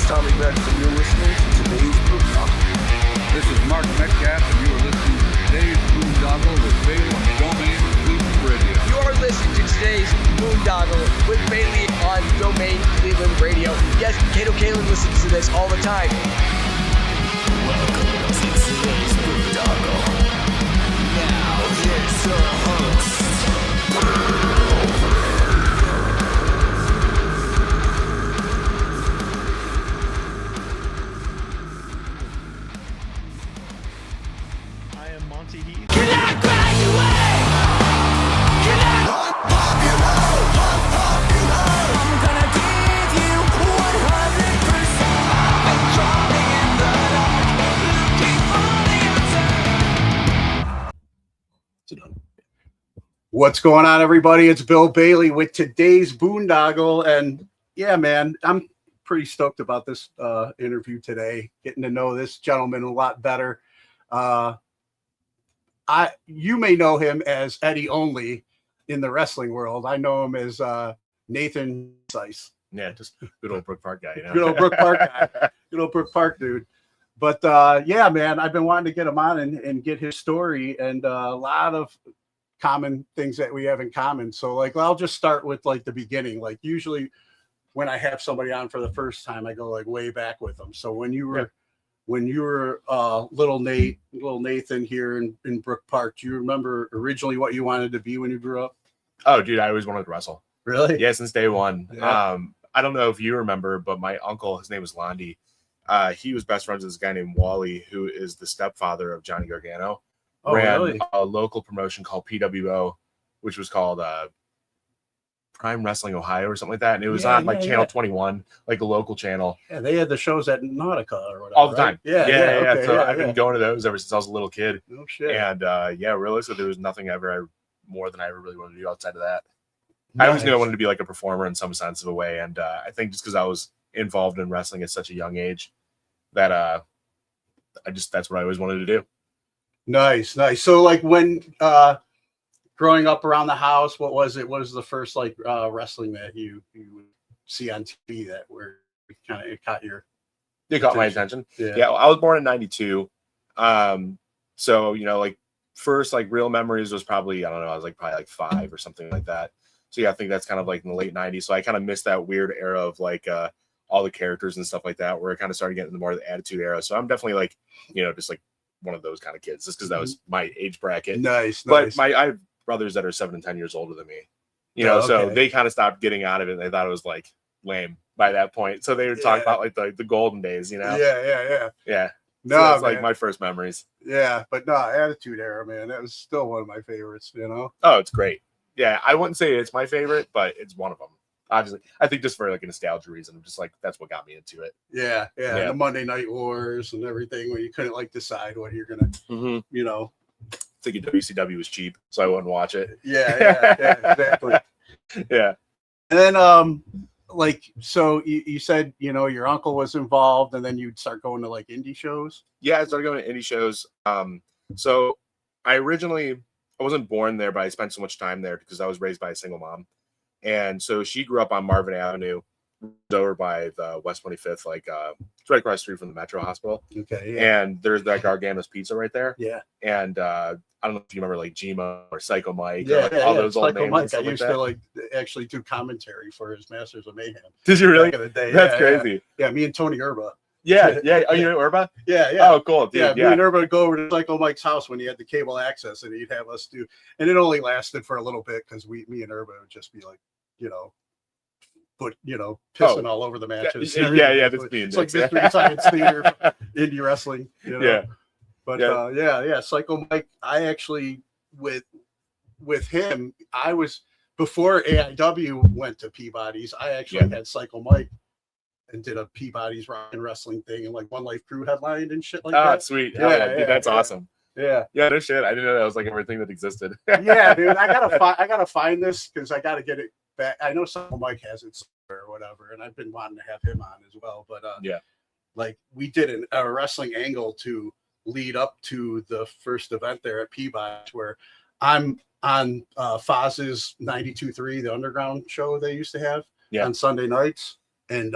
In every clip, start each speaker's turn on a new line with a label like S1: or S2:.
S1: Tommy Rex, and you're listening to today's Boondoggle.
S2: This is Mark Metcalf, and you are listening to today's Boondoggle with Bailey on Domain Cleveland Radio.
S3: You are listening to today's Boondoggle with Bailey on Domain Cleveland Radio. Yes, Kato Kalin listens to this all the time.
S4: Welcome to today's Boondoggle. Now, here's your host.
S5: I am Monty Heath.
S4: Cannot graduate! Cannot unpopular! I'm gonna give you 100%. I'm crawling in the dark, looking for the answer.
S6: What's going on, everybody? It's Bill Bailey with today's Boondoggle, and yeah, man, I'm pretty stoked about this interview today. Getting to know this gentleman a lot better. You may know him as Eddy Only in the wrestling world. I know him as Nathan Sice.
S5: Yeah, just good old Brook Park guy. You know?
S6: Good old Brook Park guy. Good old Brook Park dude. But yeah, man, I've been wanting to get him on and get his story and a lot of common things that we have in common. So like, I'll just start with like the beginning. Like usually when I have somebody on for the first time, I go like way back with them. So when you were little Nathan here in Brook Park, do you remember originally what you wanted to be when you grew up?
S5: Oh, dude, I always wanted to wrestle.
S6: Really?
S5: Yeah, since day one.
S6: Yeah.
S5: I don't know if you remember, but my uncle, his name was Londi. He was best friends with this guy named Wally, who is the stepfather of Johnny Gargano.
S6: Oh,
S5: Ran
S6: really?
S5: a local promotion called PWO, which was called Prime Wrestling Ohio or something like that. And it was on Channel 21, like a local channel.
S6: Yeah, they had the shows at Nautica or whatever.
S5: All the time.
S6: Right?
S5: Yeah.
S6: Okay,
S5: So I've been going to those ever since I was a little kid.
S6: No shit.
S5: And realistically, there was nothing more than I ever really wanted to do outside of that. I always knew I wanted to be like a performer in some sense of a way. And I think just because I was involved in wrestling at such a young age that that's what I always wanted to do. Nice.
S6: So like when growing up around the house, what was it? What was the first like wrestling that you would see on TV that were kind of caught your
S5: my attention?
S6: Yeah.
S5: I was born in 92. So, like first like real memories was probably, I don't know, I was like probably like 5 or something like that. So yeah, I think that's kind of like in the late 90s. So I kind of missed that weird era of like all the characters and stuff like that, where I kind of started getting into more of the attitude era. So I'm definitely like, just like one of those kind of kids, just because that was my age bracket.
S6: Nice.
S5: But I have brothers that are 7 and 10 years older than me, so they kind of stopped getting out of it. And they thought it was like lame by that point. So they would talk about like the golden days,
S6: Yeah. No,
S5: so that's like my first memories.
S6: Yeah, but no, attitude era, man. That was still one of my favorites,
S5: Oh, it's great. Yeah, I wouldn't say it's my favorite, but it's one of them. Obviously, I think just for like a nostalgia reason, I'm just like, that's what got me into it.
S6: Yeah. The Monday Night Wars and everything, where you couldn't like decide what you're gonna,
S5: Thinking WCW was cheap, so I wouldn't watch it.
S6: Yeah, exactly.
S5: Yeah.
S6: And then, so you said, your uncle was involved, and then you'd start going to like indie shows.
S5: Yeah, I started going to indie shows. So I wasn't born there, but I spent so much time there because I was raised by a single mom. And so she grew up on Marvin Avenue, over by the West 25th, like it's right across the street from the Metro Hospital.
S6: Okay. Yeah.
S5: And there's that Garganos pizza right there.
S6: Yeah.
S5: And I don't know if you remember like G-Moe or Psycho Mike. Or, all those old
S6: Psycho
S5: names.
S6: Mike. I
S5: like
S6: used
S5: that.
S6: to like actually do commentary for his Masters of Mayhem.
S5: Did you really?
S6: Back in the day.
S5: That's crazy.
S6: Yeah, me and Tony Urba.
S5: Yeah. Oh, you know Urba?
S6: Yeah.
S5: Oh, cool. Dude,
S6: Me and Urba would go over to Psycho Mike's house when he had the cable access, and he'd have us do. And it only lasted for a little bit because me and Urba would just be like, pissing all over the matches.
S5: Yeah.
S6: It's like Mystery Science Theater, indie wrestling.
S5: Yeah.
S6: But Psycho Mike. I actually with him, I was before AIW went to Peabody's. I actually had Psycho Mike and did a Peabody's Rock and Wrestling thing, and like One Life Crew headlined and shit like that.
S5: Sweet. Dude, that's awesome.
S6: Yeah.
S5: No shit. I didn't know that was like everything that existed.
S6: Yeah, dude. I gotta find this because I gotta get it back. I know Psycho Mike has it somewhere or whatever, and I've been wanting to have him on as well. But like we did a wrestling angle to lead up to the first event there at Peabody's, where I'm on Foz's 92.3, the underground show they used to have on Sunday nights. And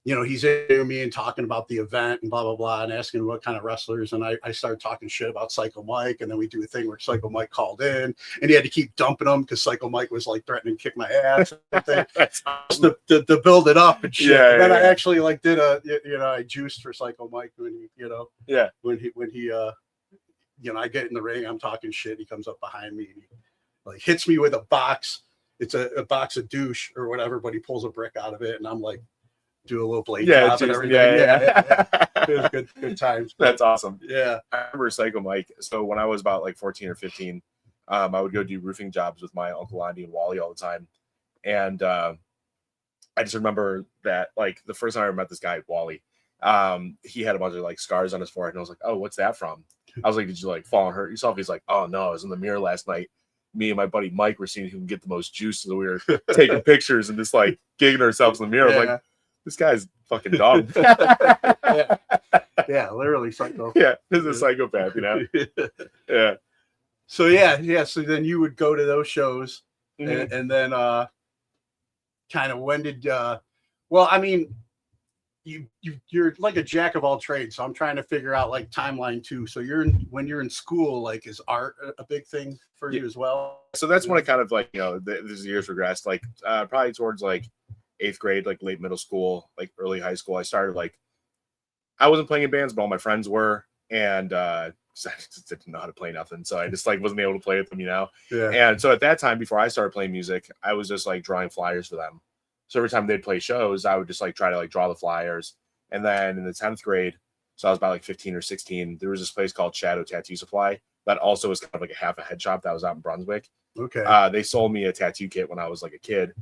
S6: you know, he's interviewing me and talking about the event and blah, blah, blah, and asking what kind of wrestlers. And I started talking shit about Psycho Mike. And then we do a thing where Psycho Mike called in and he had to keep dumping him because Psycho Mike was like threatening to kick my ass. to build it up and shit.
S5: Yeah,
S6: and then
S5: yeah,
S6: I
S5: yeah.
S6: actually like did I juiced for Psycho Mike when he, you know,
S5: Yeah.
S6: when he, you know, I get in the ring, I'm talking shit. He comes up behind me and he like hits me with a box. It's a box of douche or whatever, but he pulls a brick out of it. And I'm like, do a little blade job and everything. Yeah. It was good times.
S5: That's awesome.
S6: Yeah.
S5: I remember Psycho Mike. So when I was about like 14 or 15, I would go do roofing jobs with my Uncle Andy and Wally all the time. And I just remember that like the first time I ever met this guy, Wally, he had a bunch of like scars on his forehead. And I was like, oh, what's that from? I was like, did you like fall and hurt yourself? He's like, oh no, I was in the mirror last night. Me and my buddy Mike were seeing who can get the most juice. So we were taking pictures and just like gigging ourselves in the mirror. I was like, this guy's fucking dumb.
S6: Yeah, literally psycho.
S5: Yeah, this is a psychopath, you know? Yeah.
S6: So yeah. So then you would go to those shows,
S5: Mhm.
S6: and then kind of when did well, I mean, you're like a jack of all trades, so I'm trying to figure out like timeline too. So when you're in school, like is art a big thing for you as well?
S5: So that's when I kind of like, you know, this years regressed, like probably towards like 8th grade, like late middle school, like early high school. I started like, I wasn't playing in bands, but all my friends were, and I just didn't know how to play nothing. So I just like wasn't able to play with them, you know?
S6: Yeah.
S5: And so at that time, before I started playing music, I was just like drawing flyers for them. So every time they'd play shows, I would just like try to like draw the flyers. And then in the 10th grade, so I was about like 15 or 16, there was this place called Shadow Tattoo Supply that also was kind of like a half a head shop that was out in Brunswick.
S6: Okay.
S5: They sold me a tattoo kit when I was like a kid.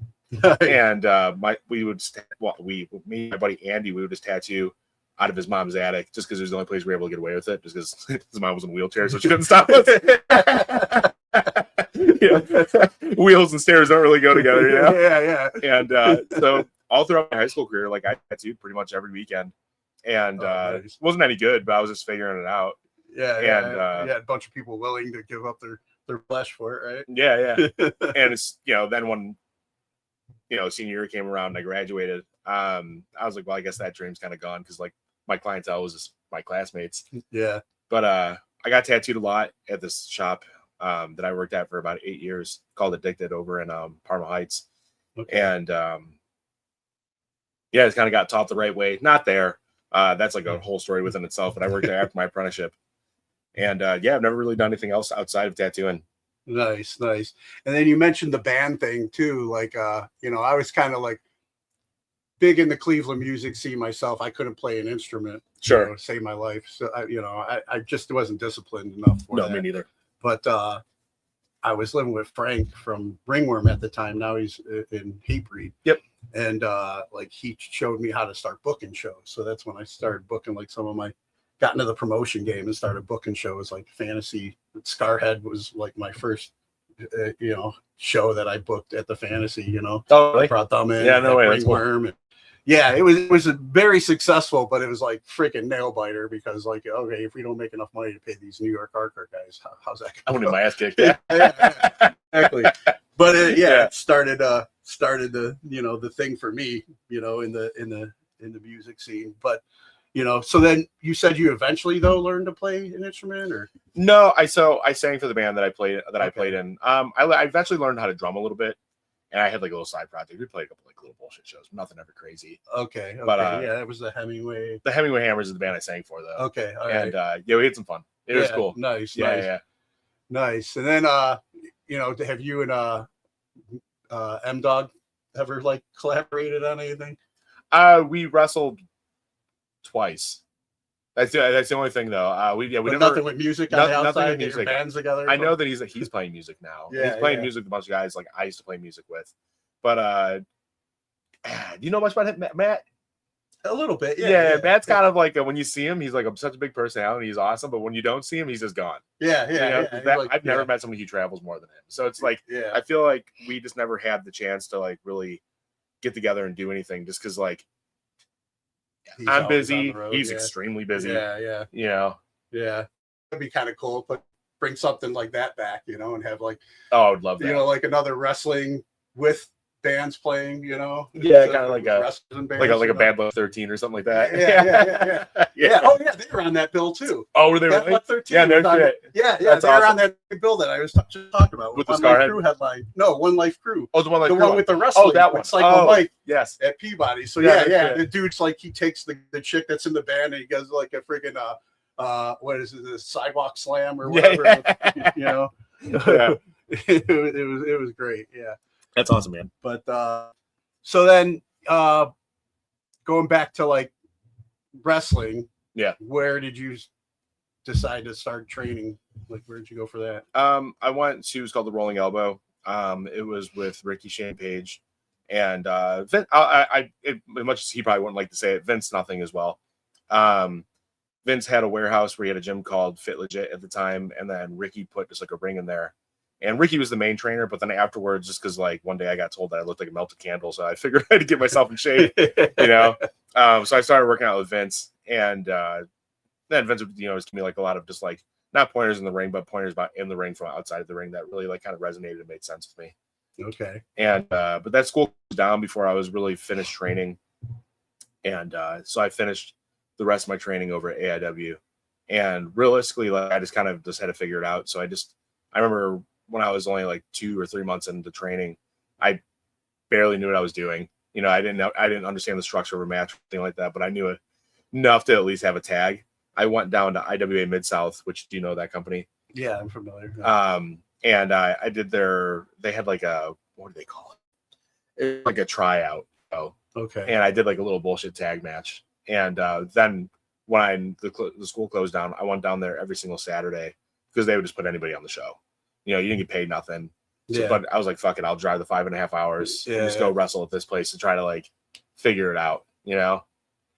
S5: And me and my buddy Andy, we would just tattoo out of his mom's attic just because it was the only place we were able to get away with it, just because his mom was in a wheelchair, so she couldn't stop us. Yeah. Wheels and stairs don't really go together, you know?
S6: Yeah.
S5: And so all throughout my high school career, like I tattooed pretty much every weekend, and
S6: Nice.
S5: wasn't any good, but I was just figuring it out.
S6: Yeah.
S5: And,
S6: a bunch of people willing to give up their flesh for it, right?
S5: Yeah. And it's, you know, then when, you know, senior year came around and I graduated, I was like, well, I guess that dream's kind of gone because like my clientele was just my classmates.
S6: Yeah.
S5: But I got tattooed a lot at this shop that I worked at for about 8 years called Addicted over in Parma Heights.
S6: Okay.
S5: And yeah, it's kind of got taught the right way. Not there. That's like a whole story within itself. But I worked there after my apprenticeship. And yeah, I've never really done anything else outside of tattooing.
S6: Nice. And then you mentioned the band thing too. Like, you know, I was kind of like big in the Cleveland music scene myself. I couldn't play an instrument.
S5: Sure.
S6: You know, save my life. So I just wasn't disciplined enough for that.
S5: No, me neither.
S6: But I was living with Frank from Ringworm at the time. Now he's in Hatebreed.
S5: Yep.
S6: And like he showed me how to start booking shows. So that's when I started booking like got into the promotion game and started booking shows like Fantasy. Scarhead was like my first, show that I booked at the Fantasy.
S5: Oh, really?
S6: I brought them in.
S5: Yeah, no way. That's cool.
S6: Ringworm. And, yeah, it was very successful, but it was like freaking nail biter because like, okay, if we don't make enough money to pay these New York hardcore guys, how's that
S5: I
S6: going?
S5: wanted my ass kicked.
S6: Yeah, exactly. But it
S5: Yeah.
S6: started the the thing for me, in the music scene. But so then you said you eventually though learned to play an instrument, or
S5: No, I sang for the band that I played I
S6: Okay.
S5: played in. I eventually learned how to drum a little bit, and I had like a little side project. We played a couple like little bullshit shows, nothing ever crazy.
S6: okay,
S5: But,
S6: yeah, it was the Hemingway.
S5: The Hemingway Hammers is the band I sang for though.
S6: Okay, all right.
S5: And yeah, we had some fun. It was
S6: Yeah,
S5: cool.
S6: Nice,
S5: Yeah.
S6: nice. And then have you and M Dog ever like collaborated on anything?
S5: We wrestled twice. That's the only thing though. We
S6: But
S5: never.
S6: nothing with music on the
S5: nothing with
S6: outside. Get your
S5: music.
S6: bands together.
S5: I know that he's playing music now.
S6: Yeah,
S5: He's playing
S6: yeah.
S5: music with a bunch of guys like I used to play music with. But do you know much about him, Matt?
S6: a little bit.
S5: Yeah,
S6: Yeah,
S5: Matt's kind of like when you see him, he's like such a big personality. He's awesome, but when you don't see him, he's just gone.
S6: Yeah.
S5: You know,
S6: He's
S5: that-
S6: like-
S5: I've never
S6: yeah,
S5: met somebody who travels more than him. So it's like
S6: Yeah.
S5: I feel like we just never had the chance to like really get together and do anything, just because like
S6: He's
S5: I'm
S6: always on
S5: busy,
S6: the road,
S5: he's
S6: yeah.
S5: extremely busy.
S6: Yeah.
S5: You know.
S6: It'd be kind of cool, but bring something like that back, and have like
S5: Oh, I would love that.
S6: like another wrestling with bands playing, you know.
S5: Yeah,
S6: Except
S5: kind of
S6: for
S5: like a
S6: wrestlers and bands,
S5: like
S6: you
S5: a
S6: know.
S5: Bad Luck 13 or something like that.
S6: Yeah. Oh yeah, they were on that bill too.
S5: Oh, were they
S6: Bad
S5: really?
S6: Luck 13
S5: Yeah, no
S6: was on-
S5: shit.
S6: Yeah,
S5: That's
S6: they were
S5: awesome.
S6: on that bill that I was just talking about.
S5: With the
S6: One Life
S5: Scarhead?
S6: Crew headline. No, One Life Crew.
S5: Oh, the one like
S6: The one with the wrestling.
S5: Oh, that one.
S6: Psycho Mike
S5: Yes.
S6: at Peabody. So
S5: Yeah,
S6: yeah.
S5: that's
S6: The dude's like, he takes the chick that's in the band and he does like a freaking what is it, the sidewalk slam or whatever.
S5: Yeah.
S6: You know.
S5: Yeah.
S6: it was great. Yeah.
S5: That's awesome, man.
S6: But so then going back to like wrestling,
S5: Yeah.
S6: where did you decide to start training? Like, where did you go for that?
S5: I went to, it's called the Rolling Elbow. It was with Ricky Shane Page and Vince. As much as he probably wouldn't like to say it, Vince Nothing as well. Vince had a warehouse where he had a gym called Fit Legit at the time, and then Ricky put just like a ring in there. And Ricky was the main trainer, but then afterwards, just because like one day I got told that I looked like a melted candle, so I figured I had to get myself in shape, you know. So I started working out with Vince, and then Vince would, you know, just give me like a lot of just like not pointers in the ring, but pointers about in the ring from outside of the ring that really like kind of resonated and made sense with me.
S6: Okay.
S5: And but that school was down before I was really finished training, and so I finished the rest of my training over at AIW. And realistically, like I just kind of just had to figure it out. So I remember when I was only like 2 or 3 months into training, I barely knew what I was doing. You know, I didn't understand the structure of a match or anything like that, but I knew it enough to at least have a tag. I went down to IWA Mid-South, which, do you know that company?
S6: Yeah, I'm familiar.
S5: And I did they had like a, what do they call it? It was like a tryout.
S6: Okay.
S5: And I did like a little bullshit tag match. And then when the school closed down, I went down there every single Saturday because they would just put anybody on the show. You know, you didn't get paid nothing. So,
S6: Yeah.
S5: but I was like, fuck it, I'll drive the 5.5 hours and just
S6: Yeah.
S5: go wrestle at this place to try to like figure it out, you know?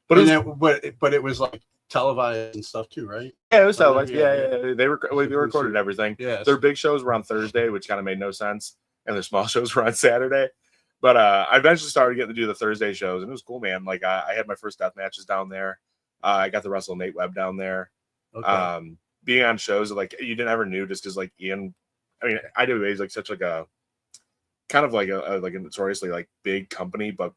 S5: But
S6: But
S5: it was,
S6: but it was like televised and stuff too, right?
S5: yeah, it was
S6: Oh,
S5: like, yeah. They recorded everything.
S6: Yeah.
S5: Their big shows were on Thursday, which kind of made no sense. And their small shows were on Saturday. But I eventually started getting to do the Thursday shows, and it was cool, man. Like I had my first death matches down there. I got to wrestle Nate Webb down there.
S6: Okay.
S5: Being on shows that, like, you didn't ever knew just because like Ian, I mean, IWA is like such like a kind of like a notoriously like big company, but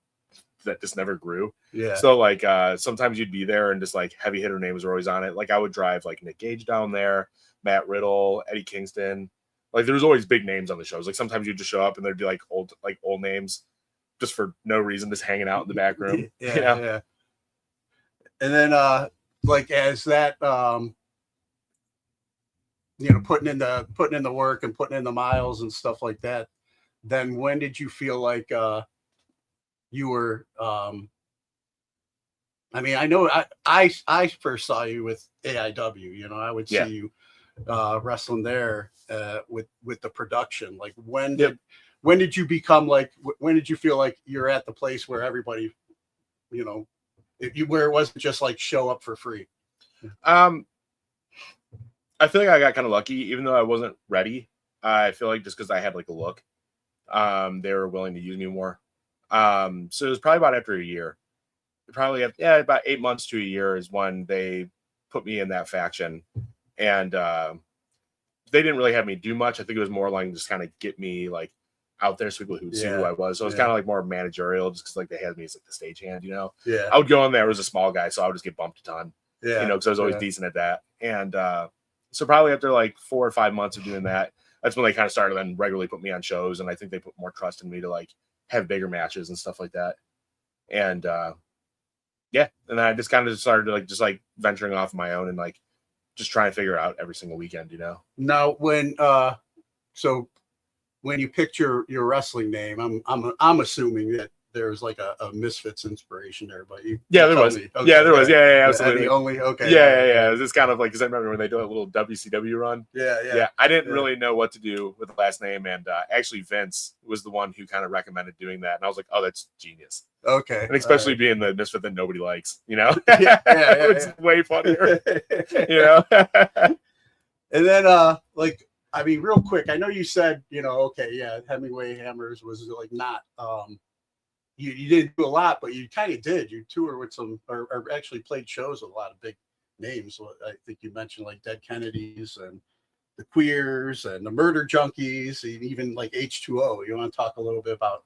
S5: that just never grew.
S6: Yeah.
S5: So like sometimes you'd be there and just like heavy hitter names were always on it. Like I would drive like Nick Gage down there, Matt Riddle, Eddie Kingston. Like there was always big names on the shows. Like sometimes you'd just show up and there'd be like old names just for no reason, just hanging out in the back room.
S6: Yeah,
S5: you know?
S6: yeah. And then like as that you know, putting in the work and putting in the miles and stuff like that, then when did you feel like you were I mean, I know I first saw you with AIW, you know, I would see you wrestling there with the production. Like when did you become like, when did you feel like you're at the place where everybody, you know, where it wasn't just like show up for free?
S5: I feel like I got kind of lucky, even though I wasn't ready. I feel like just because I had like a look, they were willing to use me more. So it was probably about after a year, probably about 8 months to a year is when they put me in that faction, and they didn't really have me do much. I think it was more like just kind of get me like out there so people who would see who I was. So it was kind of like more managerial, just because like they had me as like the stagehand, you know.
S6: Yeah.
S5: I would go in there as a small guy, so I would just get bumped a ton.
S6: Yeah.
S5: You know, because I was always decent at that. And so probably after like 4 or 5 months of doing that, that's when they kind of started then regularly put me on shows, and I think they put more trust in me to like have bigger matches and stuff like that. And and then I just kind of started to just venturing off on my own and like just trying to figure out every single weekend, you know.
S6: Now when so when you picked your wrestling name, I'm assuming that there's like a Misfits inspiration there, but
S5: there was.
S6: Okay.
S5: Yeah, there was. Yeah, absolutely.
S6: Eddie Only. Okay.
S5: Yeah. It was just kind of like, because I remember when they did a little WCW run.
S6: Yeah.
S5: I didn't really know what to do with the last name, and actually Vince was the one who kind of recommended doing that, and I was like, oh, that's genius.
S6: Okay.
S5: And especially being the Misfit that nobody likes, you know.
S6: It's
S5: way funnier, you know.
S6: And then like, I mean, real quick, I know you said, you know, okay, yeah, Hemingway Hammers was like not you didn't do a lot, but you kind of did. You toured with some, or actually played shows with a lot of big names. I think you mentioned like Dead Kennedys and the Queers and the Murder Junkies, and even like H2O. You want to talk a little bit about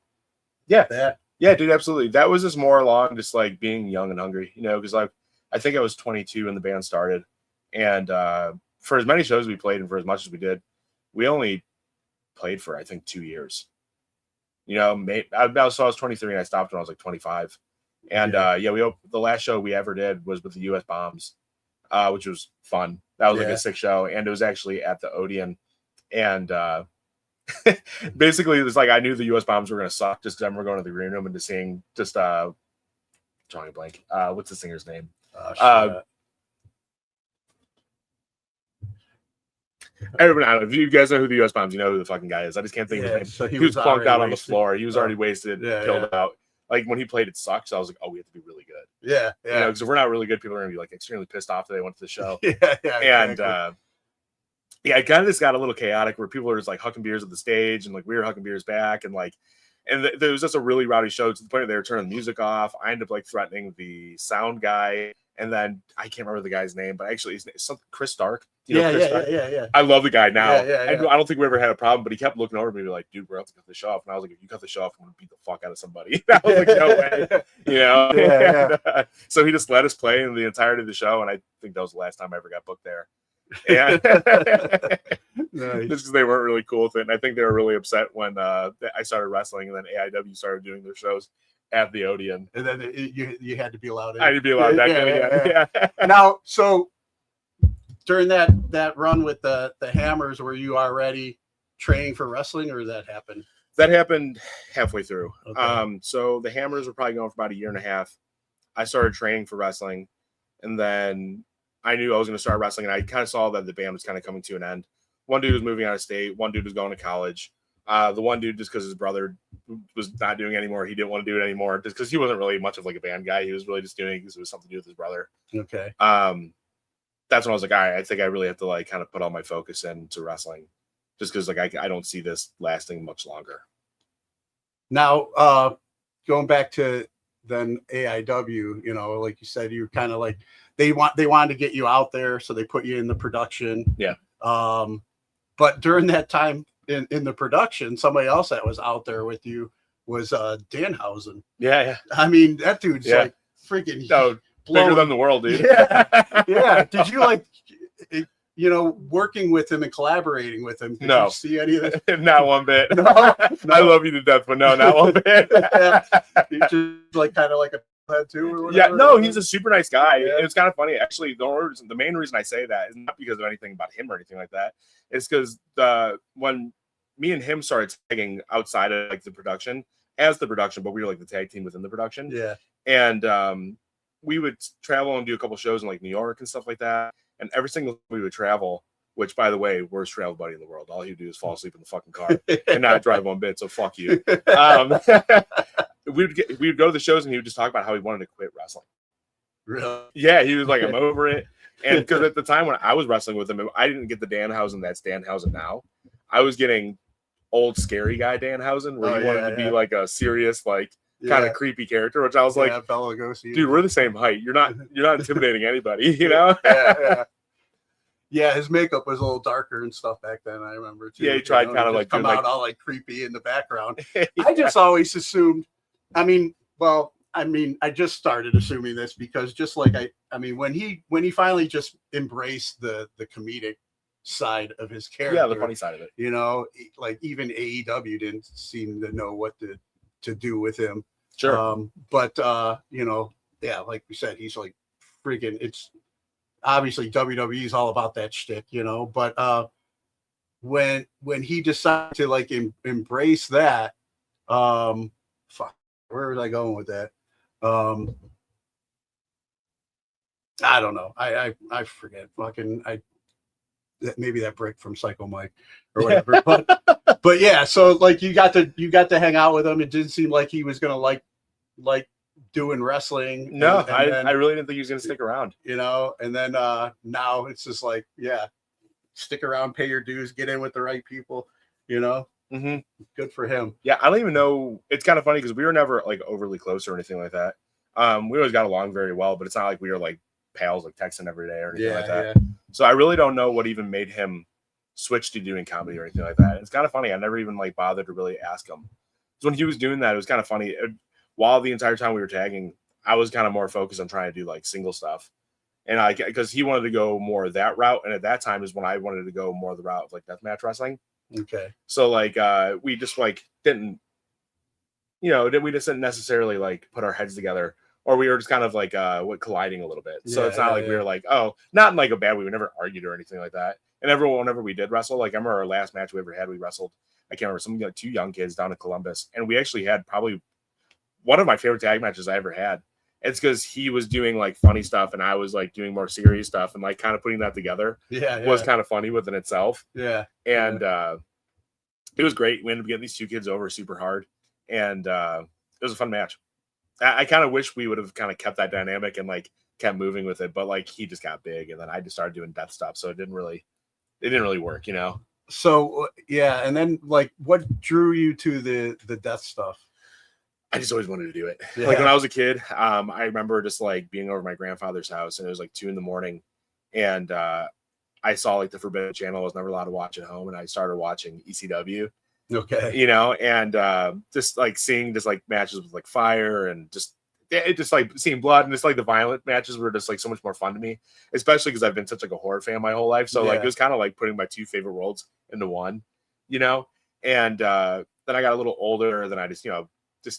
S5: Yeah.
S6: that.
S5: Yeah, dude, absolutely. That was just more along just like being young and hungry, you know, because like I think I was 22 when the band started. And for as many shows as we played and for as much as we did, we only played for I think 2 years. You know, I was 23 and I stopped when I was like 25. And the last show we ever did was with the US Bombs, which was fun. That was like a sick show. And it was actually at the Odeon. And basically it was like I knew the US Bombs were gonna suck just because I remember going to the green room and just seeing just drawing a blank. What's the singer's name? Everyone, I don't know if you guys know who the US Bombs, you know who the fucking guy is. I just can't think of his name.
S6: So
S5: he was plunked out on the
S6: wasted.
S5: floor. He was already wasted, killed
S6: yeah.
S5: out. Like when he played It Sucks, I was like, oh, we have to be really good.
S6: Yeah,
S5: You know, because if we're not really good, people are gonna be like extremely pissed off that they went to the show.
S6: yeah.
S5: And
S6: exactly.
S5: it kind of just got a little chaotic where people were just like hucking beers at the stage and like we were hucking beers back and like there was just a really rowdy show to the point where they were turning the music off. I ended up like threatening the sound guy, and then I can't remember the guy's name, but actually it's something Chris Stark. You know, Chris Stark?
S6: Yeah.
S5: I love the guy now.
S6: Yeah.
S5: I don't think we ever had a problem, but he kept looking over at me like, dude, we're about to cut the show off. And I was like, if you cut the show off, I'm gonna beat the fuck out of somebody. I was like, no way. You know? And, so he just let us play in the entirety of the show, and I think that was the last time I ever got booked there. And
S6: Nice.
S5: just because they weren't really cool with it. And I think they were really upset when I started wrestling and then AIW started doing their shows at the Odeon.
S6: And then you had to be allowed in.
S5: I had to be allowed back in again. Yeah.
S6: Now, so during that run with the Hammers, were you already training for wrestling, or did that happen?
S5: That happened halfway through.
S6: Okay.
S5: So the Hammers were probably going for about a year and a half. I started training for wrestling, and then I knew I was going to start wrestling, and I kind of saw that the band was kind of coming to an end. One dude was moving out of state. One dude was going to college. The one dude, just because his brother was not doing it anymore, he didn't want to do it anymore, just because he wasn't really much of like a band guy. He was really just doing it because it was something to do with his brother.
S6: Okay.
S5: That's when I was like, all right, I think I really have to like kind of put all my focus into wrestling, just because like I don't see this lasting much longer.
S6: Now, going back to then AIW, you know, like you said, you kind of like they wanted to get you out there, so they put you in the production.
S5: Yeah.
S6: But during that time in the production, somebody else that was out there with you was Danhausen.
S5: Yeah.
S6: I mean, that dude's like freaking
S5: Bigger than the world, dude.
S6: Yeah. Did you like, you know, working with him and collaborating with him? Did you see any of that?
S5: Not one bit.
S6: No.
S5: I love you to death, but no, not one bit.
S6: He's just like kind of like a head too, or
S5: Yeah,
S6: whatever.
S5: no, he's a super nice guy.
S6: Yeah.
S5: It's kind of funny, actually. The main reason I say that is not because of anything about him or anything like that. It's because when me and him started tagging outside of like the production, but we were like the tag team within the production.
S6: Yeah.
S5: And we would travel and do a couple shows in like New York and stuff like that. And every single time we would travel, which by the way, worst travel buddy in the world. All he would do is fall asleep in the fucking car and not drive one bit. So fuck you. We would go to the shows and he would just talk about how he wanted to quit wrestling.
S6: Really?
S5: Yeah, he was like, I'm over it. And because at the time when I was wrestling with him, I didn't get the Danhausen that's Danhausen now. I was getting old scary guy Danhausen, where he wanted to be like a serious, like kind of creepy character, which I was like,
S6: Bela Lugosi.
S5: dude, we're the same height. You're not intimidating anybody, you know?
S6: Yeah, his makeup was a little darker and stuff back then, I remember too.
S5: Yeah, he tried kind of like
S6: come
S5: doing
S6: out
S5: like
S6: all like creepy in the background. I just always assumed, I just started assuming this because just like when he finally just embraced the comedic side of his character,
S5: yeah, the funny side of it,
S6: you know, like even AEW didn't seem to know what to do with him.
S5: Sure.
S6: But you know, yeah, like we said, he's like freaking, it's obviously WWE is all about that shtick, you know, but when he decided to like embrace that, fuck, where was I going with that? I don't know. I forget. Fucking maybe that brick from Psycho Mike or whatever. But yeah, so like you got to hang out with him. It didn't seem like he was gonna like doing wrestling.
S5: No,
S6: and then,
S5: I really didn't think he was gonna stick around.
S6: You know, and then now it's just like, yeah, stick around, pay your dues, get in with the right people, you know.
S5: Mm-hmm.
S6: Good for him.
S5: Yeah, I don't even know. It's kind of funny because we were never like overly close or anything like that. We always got along very well, but it's not like we were like pals, like texting every day or anything like that.
S6: Yeah.
S5: So I really don't know what even made him switch to doing comedy or anything like that. It's kind of funny. I never even like bothered to really ask him. So when he was doing that, it was kind of funny. While the entire time we were tagging, I was kind of more focused on trying to do like single stuff. And because he wanted to go more that route. And at that time is when I wanted to go more the route of like deathmatch wrestling.
S6: Okay.
S5: So like, we just like didn't, we just didn't necessarily like put our heads together, or we were just kind of like, colliding a little bit. So it's not like we were like, oh, not in like a bad way. We never argued or anything like that. And whenever we did wrestle, like I remember our last match we ever had, we wrestled, I can't remember, some two young kids down in Columbus. And we actually had probably one of my favorite tag matches I ever had. It's because he was doing like funny stuff and I was like doing more serious stuff, and like kind of putting that together was kind of funny within itself.
S6: Yeah.
S5: And it was great. We ended up getting these two kids over super hard, and it was a fun match. I kind of wish we would have kind of kept that dynamic and like kept moving with it, but like he just got big, and then I just started doing death stuff, so it didn't really work,
S6: So yeah, and then like what drew you to the death stuff?
S5: I just always wanted to do it.
S6: Yeah.
S5: Like when I was a kid, I remember just like being over at my grandfather's house, and it was like 2 a.m, and I saw like the Forbidden Channel. I was never allowed to watch at home, and I started watching ECW.
S6: Okay.
S5: And just like seeing just like matches with like fire and it just like seeing blood, and just like the violent matches were just like so much more fun to me, especially because I've been such like a horror fan my whole life. So like it was kind of like putting my 2 favorite worlds into one, and then I got a little older, and then I just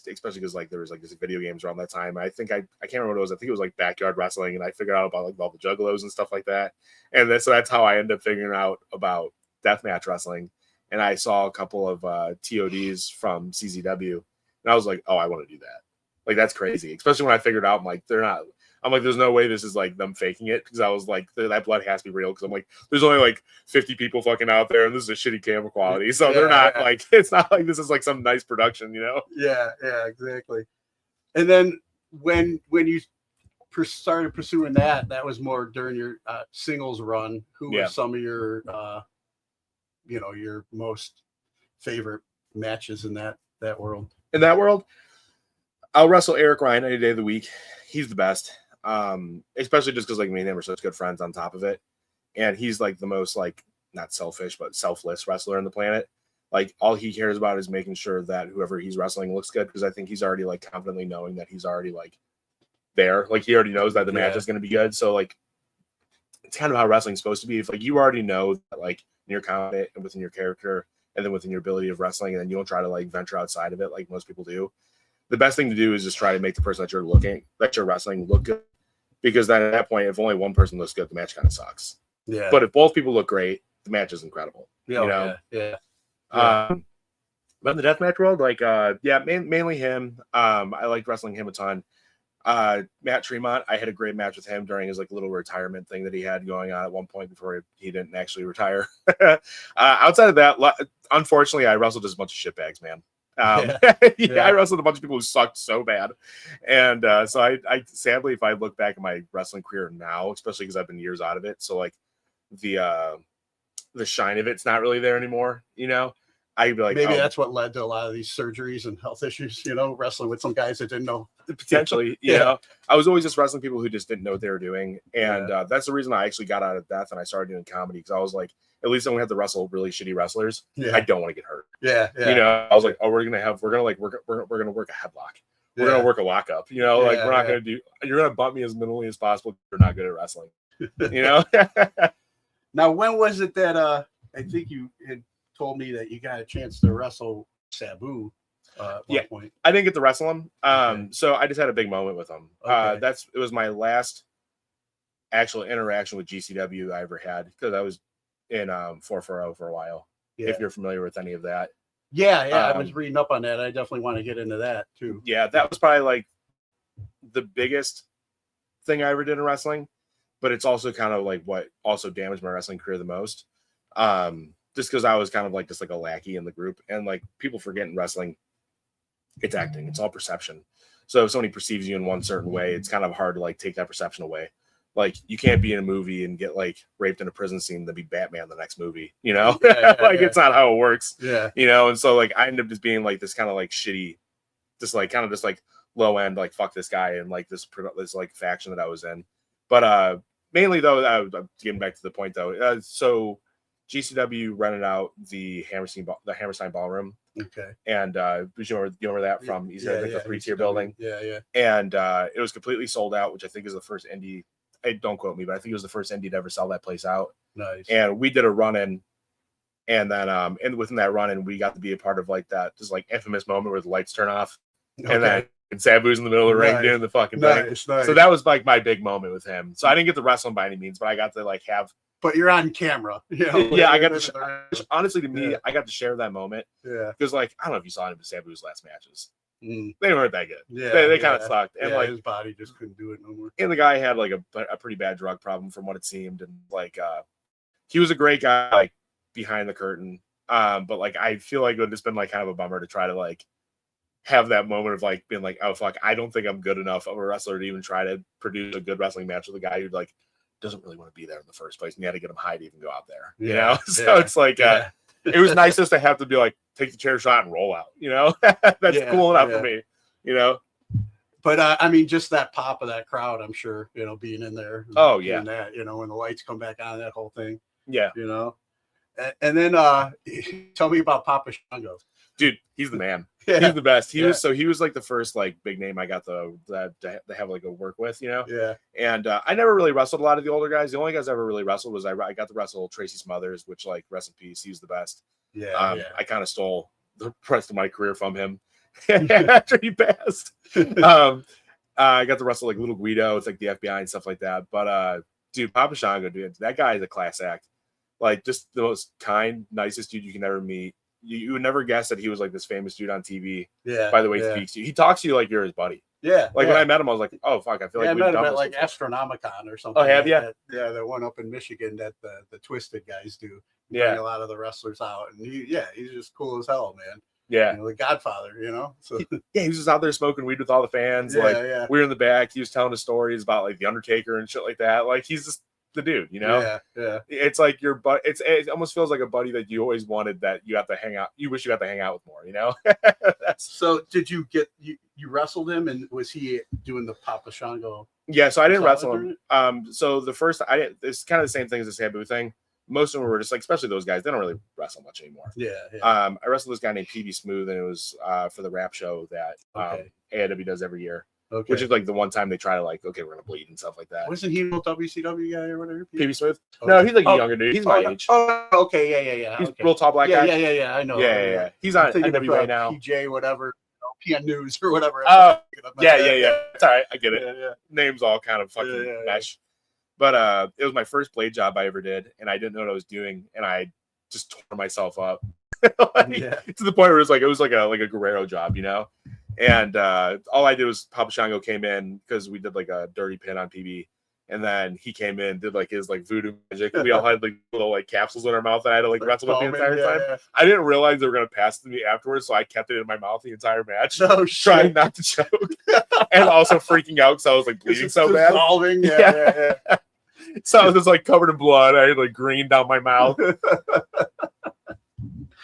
S5: especially because like there was like these video games around that time. I think I can't remember what it was. I think it was like Backyard Wrestling, and I figured out about like all the Juggalos and stuff like that. And so that's how I ended up figuring out about deathmatch wrestling. And I saw a couple of TODs from CZW, and I was like, oh, I want to do that. Like that's crazy, especially when I figured out I'm like, there's no way this is like them faking it, because I was like, that blood has to be real, because I'm like, there's only like 50 people fucking out there, and this is a shitty camera quality, so they're not like, it's not like this is like some nice production,
S6: Yeah, exactly. And then when you started pursuing that was more during your singles run. Who were some of your your most favorite matches in that world?
S5: In that world, I'll wrestle Eric Ryan any day of the week. He's the best. Especially just because like me and him are such good friends on top of it. And he's like the most like not selfish, but selfless wrestler on the planet. Like all he cares about is making sure that whoever he's wrestling looks good, because I think he's already like confidently knowing that he's already like there. Like he already knows that the match is going to be good. So like it's kind of how wrestling's supposed to be. If like you already know that like you're confident and within your character and then within your ability of wrestling, and then you don't try to like venture outside of it like most people do. The best thing to do is just try to make the person that you're wrestling look good, because then at that point, if only one person looks good, the match kind of sucks.
S6: Yeah.
S5: But if both people look great, the match is incredible.
S6: Yeah.
S5: But in the deathmatch world, like mainly him. I liked wrestling him a ton. Matt Tremont, I had a great match with him during his like little retirement thing that he had going on at one point before he didn't actually retire. Outside of that, unfortunately, I wrestled just a bunch of shitbags, man. I wrestled a bunch of people who sucked so bad, and so I sadly, if I look back at my wrestling career now, especially because I've been years out of it, so like the shine of it's not really there anymore. I'd be like,
S6: maybe that's what led to a lot of these surgeries and health issues. Wrestling with some guys that didn't know.
S5: Potentially, I was always just wrestling people who just didn't know what they were doing, and that's the reason I actually got out of death and I started doing comedy, because I was like, at least I don't have to wrestle really shitty wrestlers. I don't want to get hurt. I was like, oh, we're gonna work a headlock. We're gonna work a lockup. Like we're not gonna do. You're gonna bump me as minimally as possible. You're not good at wrestling.
S6: Now, when was it that I think you had told me that you got a chance to wrestle Sabu at one point?
S5: I didn't get to wrestle him. So I just had a big moment with him. It was my last actual interaction with GCW I ever had, because I was in 440 for a while. If you're familiar with any of that.
S6: I was reading up on that. I definitely want to get into that too.
S5: That was probably like the biggest thing I ever did in wrestling, but it's also kind of like what also damaged my wrestling career the most. Just because I was kind of like just like a lackey in the group, and like people forget in wrestling, it's acting, it's all perception. So if somebody perceives you in one certain way, it's kind of hard to like take that perception away. Like you can't be in a movie and get like raped in a prison scene to be Batman the next movie, it's not how it works. And so like I ended up just being like this kind of like shitty, just like low end, like fuck this guy, and like this like faction that I was in. But mainly though, I'm getting back to the point though. So GCW rented out the Hammerstein Ballroom
S6: Okay.
S5: And you remember that from? He's got like the 3-tier building.
S6: Yeah, yeah.
S5: And it was completely sold out, which I think is the first indie. Don't quote me, but I think it was the first indie to ever sell that place out.
S6: Nice.
S5: And we did a run in, and then and within that run in, we got to be a part of like that just like infamous moment where the lights turn off, and then Sabu's in the middle of the ring doing the fucking thing.
S6: Nice.
S5: So that was like my big moment with him. So I didn't get to wrestle him by any means, but I got to like have.
S6: But you're on camera. You know,
S5: Yeah, I got to. Honestly, to me, I got to share that moment.
S6: Yeah.
S5: Because like I don't know if you saw any of Sabu's last matches.
S6: Mm.
S5: They weren't that good.
S6: Yeah.
S5: They kind of sucked, and like
S6: his body just couldn't do it no more.
S5: and the guy had like a pretty bad drug problem from what it seemed, and like he was a great guy like behind the curtain. But like I feel like it would have been like kind of a bummer to try to like have that moment of like being like, oh fuck, I don't think I'm good enough of a wrestler to even try to produce a good wrestling match with a guy who like doesn't really want to be there in the first place, and you had to get him high to even go out there. You know, so it's like it was nice just to have to be like take the chair shot and roll out. You know, that's cool enough for me. You know.
S6: But I mean, just that pop of that crowd, I'm sure, you know, being in there.
S5: Oh yeah.
S6: That, you know, when the lights come back on, that whole thing.
S5: Yeah.
S6: You know. And then tell me about Papa Shango.
S5: Dude, he's the man.
S6: Yeah.
S5: He's the best. He was like the first like big name I got to have like a work with, you know.
S6: Yeah.
S5: And I never really wrestled a lot of the older guys. The only guys I ever really wrestled was I got to wrestle Tracy Smothers, which like rest in peace, he was the best.
S6: Yeah.
S5: I kind of stole the rest of my career from him after he passed. I got to wrestle like Little Guido. It's like the FBI and stuff like that. But dude, Papa Shango, dude, that guy is a class act. Like just the most kind, nicest dude you can ever meet. You would never guess that he was like this famous dude on TV.
S6: Yeah.
S5: By the way, he speaks to you. He talks to you like you're his buddy.
S6: Yeah.
S5: Like when I met him, I was like, oh fuck, I feel like
S6: I
S5: we've
S6: met him
S5: done
S6: at
S5: this
S6: like
S5: before.
S6: Astronomicon or something.
S5: Oh, have you?
S6: Yeah, the one up in Michigan that the Twisted guys do.
S5: Yeah.
S6: Bring a lot of the wrestlers out, and he's just cool as hell, man.
S5: Yeah.
S6: You know, the Godfather, you know. So
S5: Yeah, he was just out there smoking weed with all the fans. We were in the back. He was telling us stories about like the Undertaker and shit like that. Like he's just the dude, you know.
S6: Yeah.
S5: It's like your but it almost feels like a buddy that you always wanted that you have to hang out. You wish you got to hang out with more, you know.
S6: So did you get you wrestled him, and was he doing the Papa Shango?
S5: Yeah, so I didn't wrestle him. So the first it's kind of the same thing as the Sabu thing. Most of them were just like, especially those guys, they don't really wrestle much anymore.
S6: Yeah.
S5: I wrestled this guy named PB Smooth, and it was for the rap show that AIW does every year.
S6: Okay.
S5: Which is like the one time they try to like, okay, we're gonna bleed and stuff like that.
S6: Wasn't he a WCW guy or whatever?
S5: PB Smooth?
S6: Okay.
S5: No, he's like a younger dude. He's my age.
S6: Oh, okay, yeah.
S5: He's
S6: okay.
S5: real tall black guy.
S6: Yeah. I know.
S5: Yeah. He's on NWA now.
S6: PJ, whatever. PN News or whatever.
S5: Oh, yeah. It's all right. I get it.
S6: Yeah.
S5: Names all kind of fucking mesh. But it was my first blade job I ever did, and I didn't know what I was doing, and I just tore myself up to the point where it was like a Guerrero job, you know. And all I did was Papa Shango came in because we did like a dirty pin on PB, and then he came in, did like his like voodoo magic. We all had like little like capsules in our mouth that I had to like wrestle with the entire time. Yeah. I didn't realize they were gonna pass it to me afterwards, so I kept it in my mouth the entire match, trying not to choke, and also freaking out because I was like bleeding so bad. Yeah. So I was just like covered in blood. I had like green down my mouth.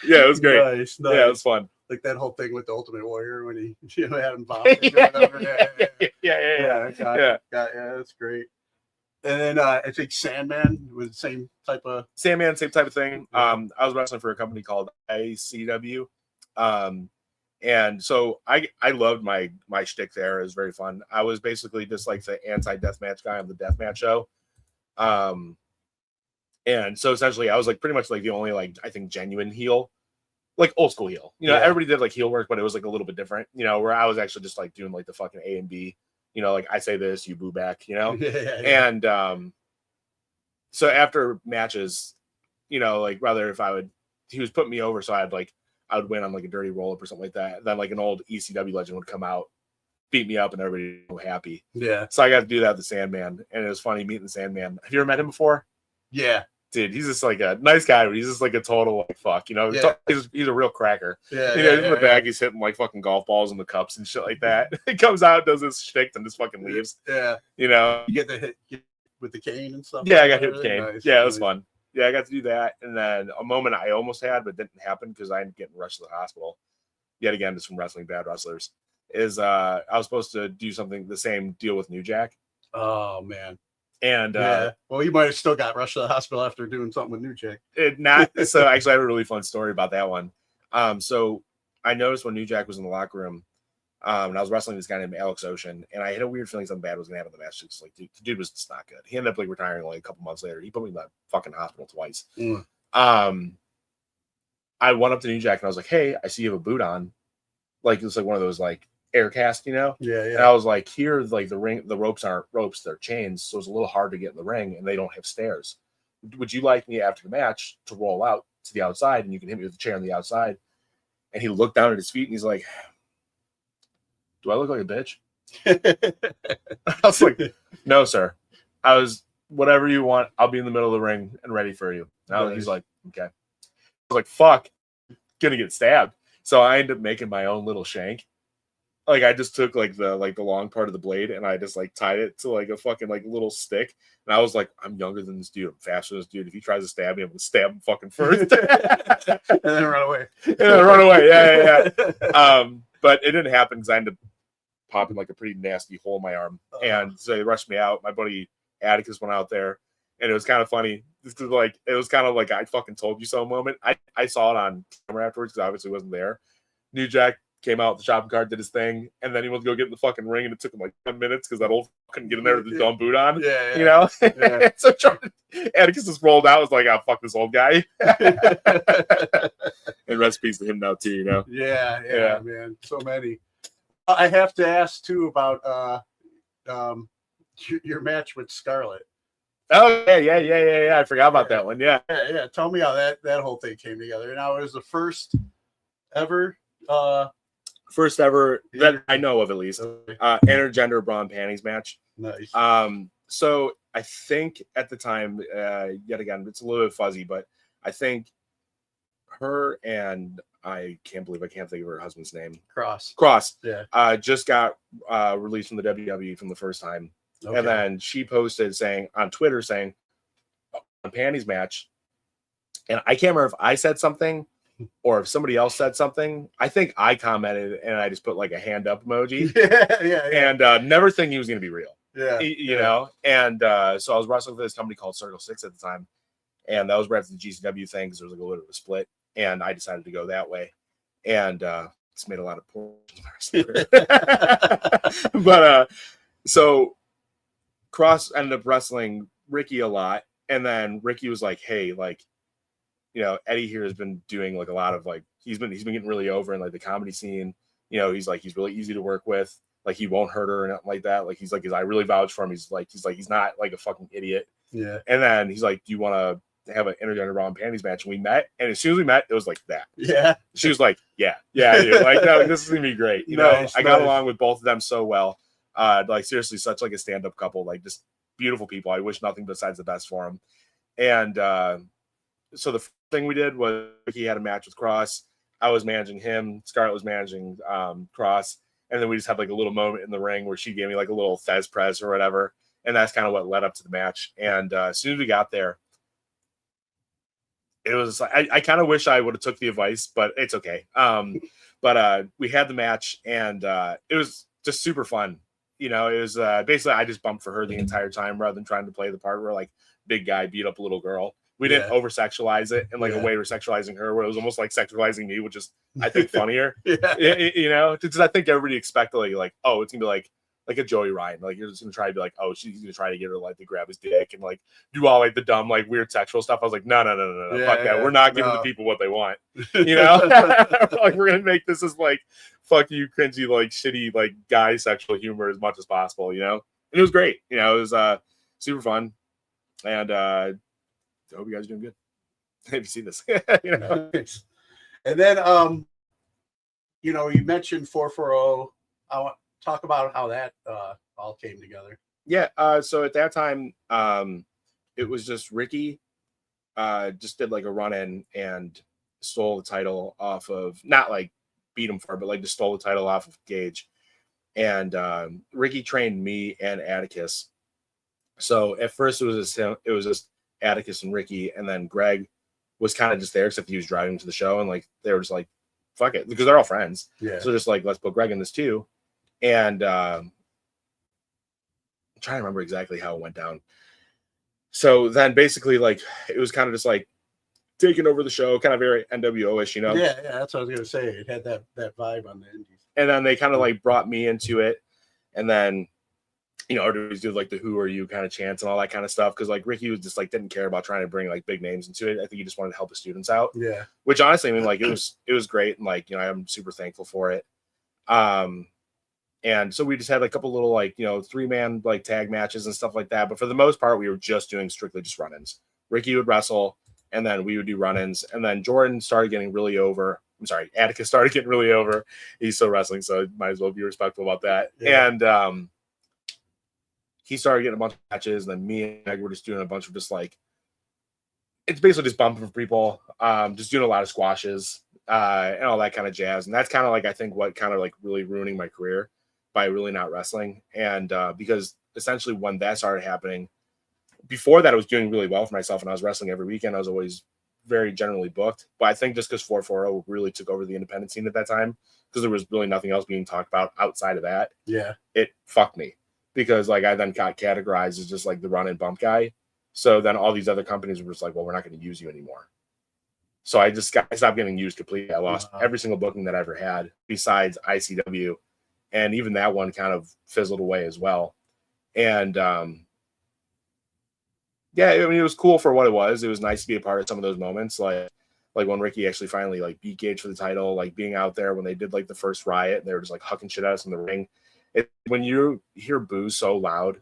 S5: Yeah, it was great. Nice. Yeah, it was fun.
S6: Like that whole thing with the Ultimate Warrior when he had him vomit. Yeah, that's great. And then I think Sandman was the same type of
S5: thing. I was wrestling for a company called ICW. And so I loved my shtick there. It was very fun. I was basically just like the anti-deathmatch guy on the deathmatch show. And so essentially I was like pretty much like the only like I think genuine heel, like old school heel. You know, everybody did like heel work, but it was like a little bit different, you know, where I was actually just like doing like the fucking A and B, you know, like I say this, you boo back, you know. And so after matches, you know, like rather if he was putting me over, so I would win on like a dirty roll up or something like that. Then like an old ECW legend would come out, beat me up, and everybody was happy. Yeah. So I got to do that with the Sandman, and it was funny meeting the Sandman. Have you ever met him before?
S6: Yeah.
S5: Dude, he's just like a nice guy, but he's just like a total like fuck, you know. He's a real cracker.
S6: Yeah.
S5: In the bag, he's hitting like fucking golf balls in the cups and shit like that. He comes out, does his shtick, and just fucking leaves.
S6: Yeah.
S5: You know.
S6: You get the hit with the cane and stuff.
S5: Yeah, I got hit with the cane.
S6: Nice.
S5: Yeah, it was fun. Yeah, I got to do that, and then a moment I almost had, but didn't happen because I ended up getting rushed to the hospital. Yet again, just from wrestling bad wrestlers. Is I was supposed to do the same deal with New Jack.
S6: Oh man.
S5: And
S6: well, you might have still got rushed to the hospital after doing something with New Jack.
S5: So actually I have a really fun story about that one. So I noticed when New Jack was in the locker room, and I was wrestling this guy named Alex Ocean, and I had a weird feeling something bad was gonna happen in the match. Just like, dude, the dude was just not good. He ended up like retiring like a couple months later. He put me in the fucking hospital twice. I went up to New Jack and I was like, hey, I see you have a boot on. Like it's like one of those like air cast, you know?
S6: Yeah.
S5: And I was like, here, like the ropes aren't ropes, they're chains, so it's a little hard to get in the ring, and they don't have stairs. Would you like me after the match to roll out to the outside and you can hit me with the chair on the outside? And he looked down at his feet and he's like, do I look like a bitch? I was like, no, sir. I was, whatever you want, I'll be in the middle of the ring and ready for you. Now he's like, okay. I was like, fuck, gonna get stabbed. So I ended up making my own little shank. Like I just took like the long part of the blade and I just like tied it to like a fucking like little stick. And I was like, I'm younger than this dude. I'm faster than this dude. If he tries to stab me, I'm gonna stab him fucking first.
S6: And then run away.
S5: Yeah. But it didn't happen because I ended up popping like a pretty nasty hole in my arm. And so they rushed me out. My buddy Atticus went out there. And it was kind of funny. This is like, it was kind of like I fucking told you so moment. I saw it on camera afterwards because I obviously wasn't there. New Jack came out with the shopping cart, did his thing, and then he went to go get in the fucking ring, and it took him like 10 minutes because that old couldn't get in there with the dumb boot on.
S6: Yeah.
S5: You know?
S6: Yeah.
S5: So Atticus just rolled out, was like, oh, fuck this old guy. And rest in peace to him now, too, you know?
S6: Yeah, man. So many. I have to ask, too, about your match with Scarlett.
S5: Oh, yeah. I forgot about that one. Yeah.
S6: Tell me how that whole thing came together. Now, it was the first ever
S5: that I know of, at least, intergender bra and panties match.
S6: Nice.
S5: So I think at the time, yet again, it's a little bit fuzzy, but I think her and I can't think of her husband's name. Cross.
S6: Yeah.
S5: Just got released from the WWE from the first time.
S6: Okay.
S5: And then she posted on Twitter saying, on panties match. And I can't remember if I said something or if somebody else said something. I think I commented and I just put like a hand up emoji.
S6: Yeah.
S5: And never thinking he was going to be real.
S6: Yeah.
S5: You know? And so I was wrestling for this company called Circle 6 at the time. And that was right after the GCW thing because there was like a little bit of a split. And I decided to go that way. And it's made a lot of poor. But so Cross ended up wrestling Ricky a lot. And then Ricky was like, hey, like, you know, Eddie here has been doing like a lot of like, he's been getting really over in like the comedy scene. You know, he's really easy to work with. Like he won't hurt her or nothing like that. Like he's like, I really vouch for him. He's not like a fucking idiot.
S6: Yeah.
S5: And then he's like, do you want to have an intergender bra and panties match? And we met. And as soon as we met, it was like that.
S6: Yeah.
S5: She was like, yeah, dude. Like, no, this is gonna be great. You know, I got along with both of them so well. Like seriously, such like a stand-up couple, like just beautiful people. I wish nothing besides the best for them. And so the thing we did was he had a match with Cross. I was managing him. Scarlett was managing Cross. And then we just had like a little moment in the ring where she gave me like a little Thez press or whatever. And that's kind of what led up to the match. And as soon as we got there, it was like, I kind of wish I would have took the advice, but it's okay. But we had the match and it was just super fun. You know, it was basically I just bumped for her the entire time rather than trying to play the part where like big guy beat up a little girl. We didn't over sexualize it in like a way we're sexualizing her, where it was almost like sexualizing me, which is I think funnier. You know, because I think everybody expected like, oh, it's gonna be like a Joey Ryan, like you're just gonna try to be like, oh, she's gonna try to get her like to grab his dick and like do all like the dumb like weird sexual stuff. I was like, no, fuck that. We're not giving the people what they want. You know, like we're gonna make this as like fuck you, cringy, like shitty, like guy sexual humor as much as possible. You know, and it was great. You know, it was super fun, and I hope you guys are doing good. Have you seen this? You know,
S6: and then you know, you mentioned 440. I want talk about how that all came together.
S5: Yeah. So at that time, it was just Ricky just did like a run in and stole the title off of, not like beat him for it, but like just stole the title off of Gage. And Ricky trained me and Atticus. So at first it was just Atticus and Ricky, and then Greg was kind of just there except he was driving to the show, and like they were just like, fuck it, because they're all friends.
S6: Yeah.
S5: So just like, let's put Greg in this too. And I'm trying to remember exactly how it went down. So then basically like it was kind of just like taking over the show, kind of very NWO-ish, you know?
S6: Yeah, that's what I was gonna say. It had that vibe on the indies.
S5: And then they kind of like brought me into it, and then you know, always do like the "Who are you" kind of chants and all that kind of stuff, because like Ricky was just like didn't care about trying to bring like big names into it. I think he just wanted to help the students out.
S6: Yeah,
S5: which honestly, I mean, like it was great, and like, you know, I'm super thankful for it. And so we just had a couple little like, you know, 3-man like tag matches and stuff like that. But for the most part, we were just doing strictly just run-ins. Ricky would wrestle, and then we would do run-ins, and then Jordan started getting really over. I'm sorry, Atticus started getting really over. He's still wrestling, so might as well be respectful about that. Yeah. And he started getting a bunch of matches, and then me and Meg were just doing a bunch of just like, it's basically just bumping for people, just doing a lot of squashes and all that kind of jazz. And that's kind of like, I think, what kind of like really ruining my career by really not wrestling. And because essentially when that started happening, before that I was doing really well for myself, and I was wrestling every weekend. I was always very generally booked. But I think just because 440 really took over the independent scene at that time, because there was really nothing else being talked about outside of that. Yeah, it fucked me, because like I then got categorized as just like the run and bump guy. So then all these other companies were just like, well, we're not going to use you anymore. So I stopped getting used completely. I lost every single booking that I ever had besides ICW. And even that one kind of fizzled away as well. And yeah, I mean, it was cool for what it was. It was nice to be a part of some of those moments. Like when Ricky actually finally like beat Gage for the title, like being out there when they did like the first riot, and they were just like hucking shit at us in the ring. When you hear boos so loud,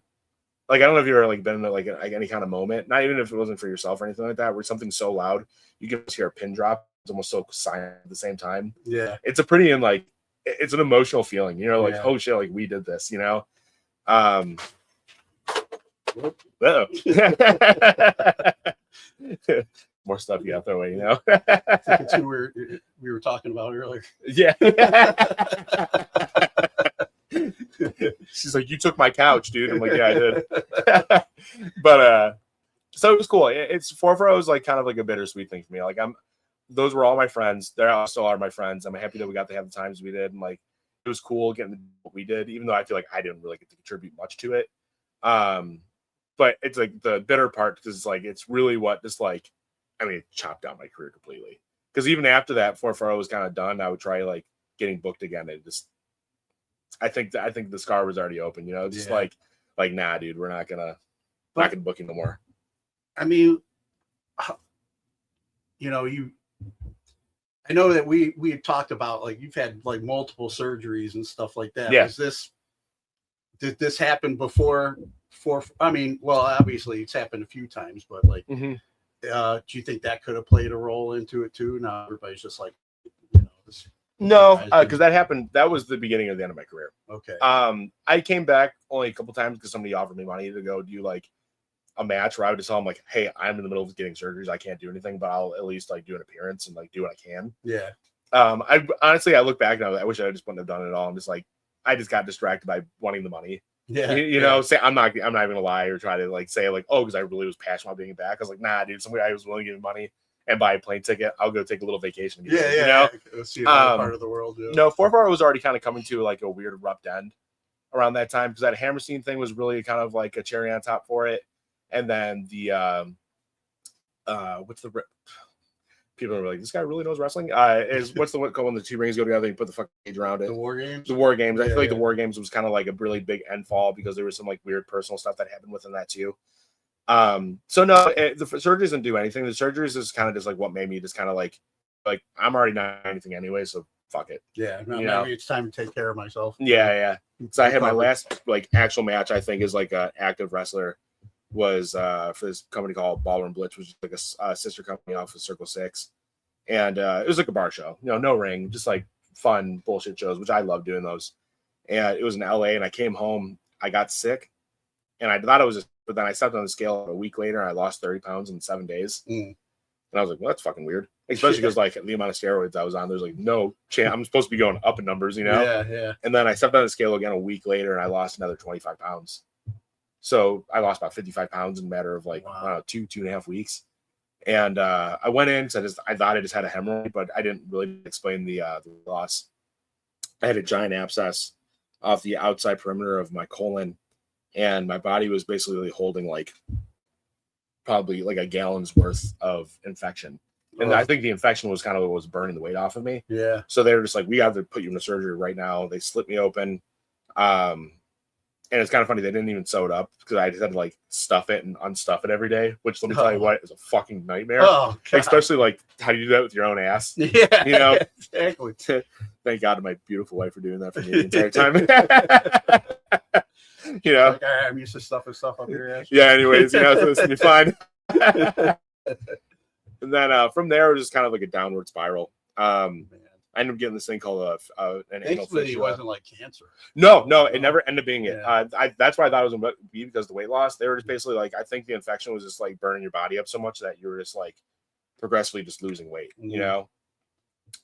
S5: like, I don't know if you've ever like been in like any kind of moment, not even if it wasn't for yourself or anything like that, where something's so loud, you can just hear a pin drop. It's almost so silent at the same time. Yeah. It's a pretty, and like, it's an emotional feeling, you know, like, oh shit, like we did this, you know? More stuff you got to throw away, you know?
S6: I think it's who we were talking about earlier.
S5: Yeah. She's like, you took my couch, dude. I'm like, yeah, I did. But so it was cool. It's 440 is like kind of like a bittersweet thing for me. Like, those were all my friends. They still are my friends. I'm happy that we got to have the times we did, and like it was cool getting what we did, even though I feel like I didn't really get to contribute much to it. But it's like the bitter part, because it's like it's really what just like, I mean, it chopped down my career completely. Because even after that 440 was kind of done, I would try like getting booked again. And just I think the scar was already open, you know, just like nah, dude, we're not gonna book you no more.
S6: I mean, you know, I know that we had talked about like you've had like multiple surgeries and stuff like that. Yeah. Did this happen before? I mean, well, obviously it's happened a few times, but like, do you think that could have played a role into it too? Now everybody's just like, you know, this.
S5: No, because that happened. That was the beginning of the end of my career.
S6: Okay.
S5: I came back only a couple times because somebody offered me money to go do like a match where I would just tell them like, hey, I'm in the middle of getting surgeries. I can't do anything, but I'll at least like do an appearance and like do what I can. Yeah. I honestly, I look back and I wish I just wouldn't have done it at all. I'm just like, I just got distracted by wanting the money. Yeah. You know, say I'm not even gonna lie or try to like say like, oh, because I really was passionate about being back. I was like, nah, dude, somebody I was willing to give me money and buy a plane ticket. I'll go take a little vacation. You know,
S6: see another part of the world. Yeah.
S5: No, 440 was already kind of coming to like a weird abrupt end around that time, because that Hammerstein thing was really kind of like a cherry on top for it. And then the people are like, this guy really knows wrestling. What's the one called when the two rings go together? You put the fucking cage around it.
S6: The War Games.
S5: The War Games. I feel like the War Games was kind of like a really big end fall, because there was some like weird personal stuff that happened within that too. So no, the surgeries didn't do anything. The surgeries is kind of just like what made me just kind of like I'm already not anything anyway, so fuck it.
S6: Yeah, maybe it's time to take care of myself.
S5: Yeah. So I had my last like actual match, I think, is like an active wrestler, was for this company called Ballroom Blitz, which is like a sister company off of Circle 6. And it was like a bar show, you know, no ring, just like fun bullshit shows, which I love doing those. And it was in LA, and I came home, I got sick, and I thought it was but then I stepped on the scale a week later, and I lost 30 pounds in 7 days. And I was like, well, that's fucking weird. Especially because like the amount of steroids I was on, there's like no chance. I'm supposed to be going up in numbers, you know?
S6: Yeah.
S5: And then I stepped on the scale again a week later, and I lost another 25 pounds. So I lost about 55 pounds in a matter of like, I don't know, 2.5 weeks. And I went in, so I thought I just had a hemorrhoid, but I didn't really explain the loss. I had a giant abscess off the outside perimeter of my colon, and my body was basically holding like probably like a gallon's worth of infection And I think the infection was kind of what was burning the weight off of me.
S6: Yeah.
S5: So they were just like, we got to put you in a surgery right now. They slit me open. And it's kind of funny. They didn't even sew it up because I just had to like stuff it and unstuff it every day, which let me tell you what is a fucking nightmare.
S6: Oh, God.
S5: Especially like how do you do that with your own ass?
S6: Yeah.
S5: You know,
S6: exactly.
S5: Thank God to my beautiful wife for doing that for me the entire time. You know,
S6: like, I'm used to stuffing stuff up your ass.
S5: Yeah. Anyways, you know, so it's gonna be fine. And then from there, it was just kind of like a downward spiral. I ended up getting this thing called an anal
S6: Thankfully, it
S5: fistula.
S6: wasn't like cancer.
S5: No, it never ended up being it.
S6: Yeah.
S5: That's why I thought it was going to be because of the weight loss. They were just basically like, I think the infection was just like burning your body up so much that you were just like progressively just losing weight, you know?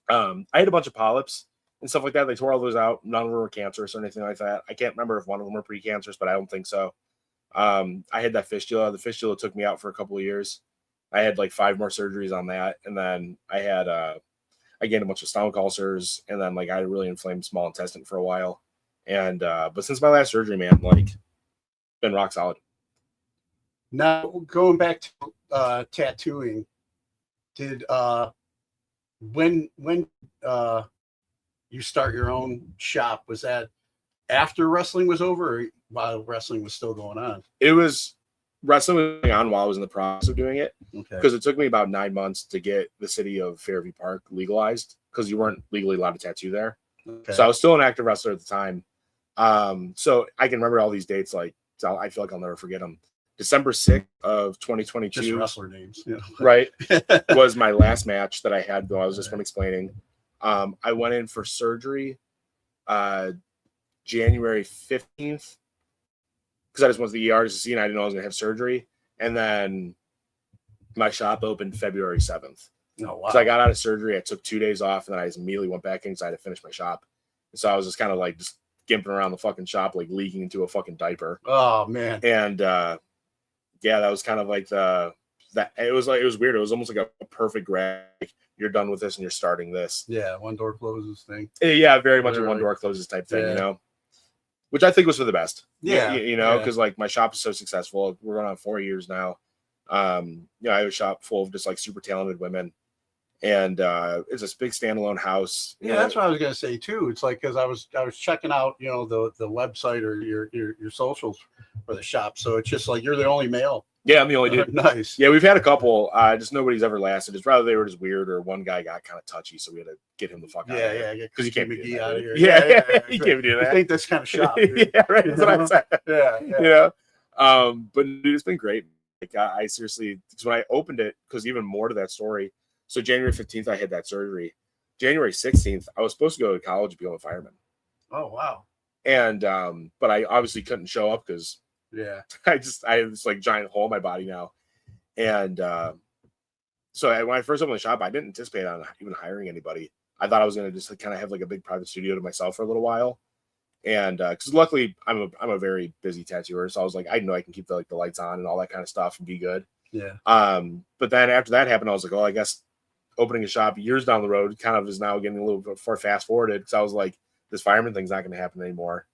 S5: I had a bunch of polyps and stuff like that. They tore all those out. None of them were cancerous or anything like that. I can't remember if one of them were precancerous, but I don't think so. I had that fistula. The fistula took me out for a couple of years. I had like 5 more surgeries on that. And then I had, I gained a bunch of stomach ulcers, and then like I had a really inflamed small intestine for a while. And but since my last surgery, man, like been rock solid.
S6: Now going back to tattooing, did when you start your own shop, was that after wrestling was over or while wrestling was still going on?
S5: It was wrestling was going on while I was in the process of doing it.
S6: Okay.
S5: Because it took me about 9 months to get the city of Fairview Park legalized because you weren't legally allowed to tattoo there.
S6: Okay.
S5: So I was still an active wrestler at the time. So I can remember all these dates. Like, so I feel like I'll never forget them. December 6th of 2022.
S6: Just wrestler names. You know?
S5: Right. Was my last match that I had, though I was just one explaining. I went in for surgery January 15th because I just went to the ER to see and I didn't know I was going to have surgery. And then my shop opened February 7th.
S6: Oh, wow.
S5: So I got out of surgery. I took 2 days off and then I just immediately went back in because I had to finish my shop. And so I was just kind of like just gimping around the fucking shop, like leaking into a fucking diaper.
S6: Oh, man.
S5: And yeah, that was kind of like it was weird. It was almost like a perfect graph. Like, you're done with this and you're starting this.
S6: Yeah, one door closes thing.
S5: Yeah, very much a
S6: Literally.
S5: one door closes type thing,
S6: Yeah.
S5: you know, which I think was for the best.
S6: Yeah.
S5: You know, because like my shop is so successful. We're going on 4 years now. You know, I have a shop full of just like super talented women. And it's a big standalone house.
S6: Yeah, that's what I was gonna say too. It's like because I was checking out, you know, the website or your socials for the shop. So it's just like you're the only male.
S5: Yeah, I'm the only dude.
S6: Nice.
S5: Yeah, we've had a couple. Just nobody's ever lasted. It's rather they were just weird or one guy got kind of touchy, so we had to get him the fuck out of here.
S6: Yeah.
S5: Because you can't be
S6: McGee
S5: doing that,
S6: out of
S5: right?
S6: here.
S5: Yeah, you can't do
S6: I
S5: that.
S6: think that's kind of shop. Dude.
S5: Yeah, right. That's what I'm saying.
S6: Yeah.
S5: You know, but dude, it's been great. Like I seriously, because when I opened it, because even more to that story. So January 15th, I had that surgery. January 16th, I was supposed to go to college to become a fireman.
S6: Oh wow.
S5: And but I obviously couldn't show up because
S6: Yeah.
S5: I have this like giant hole in my body now. And so when I first opened the shop, I didn't anticipate on even hiring anybody. I thought I was gonna just kind of have like a big private studio to myself for a little while. And because luckily I'm a very busy tattooer, so I was like, I know I can keep the lights on and all that kind of stuff and be good.
S6: Yeah.
S5: But then after that happened, I was like, oh, I guess opening a shop years down the road kind of is now getting a little bit far fast forwarded because I was like, this fireman thing's not going to happen anymore.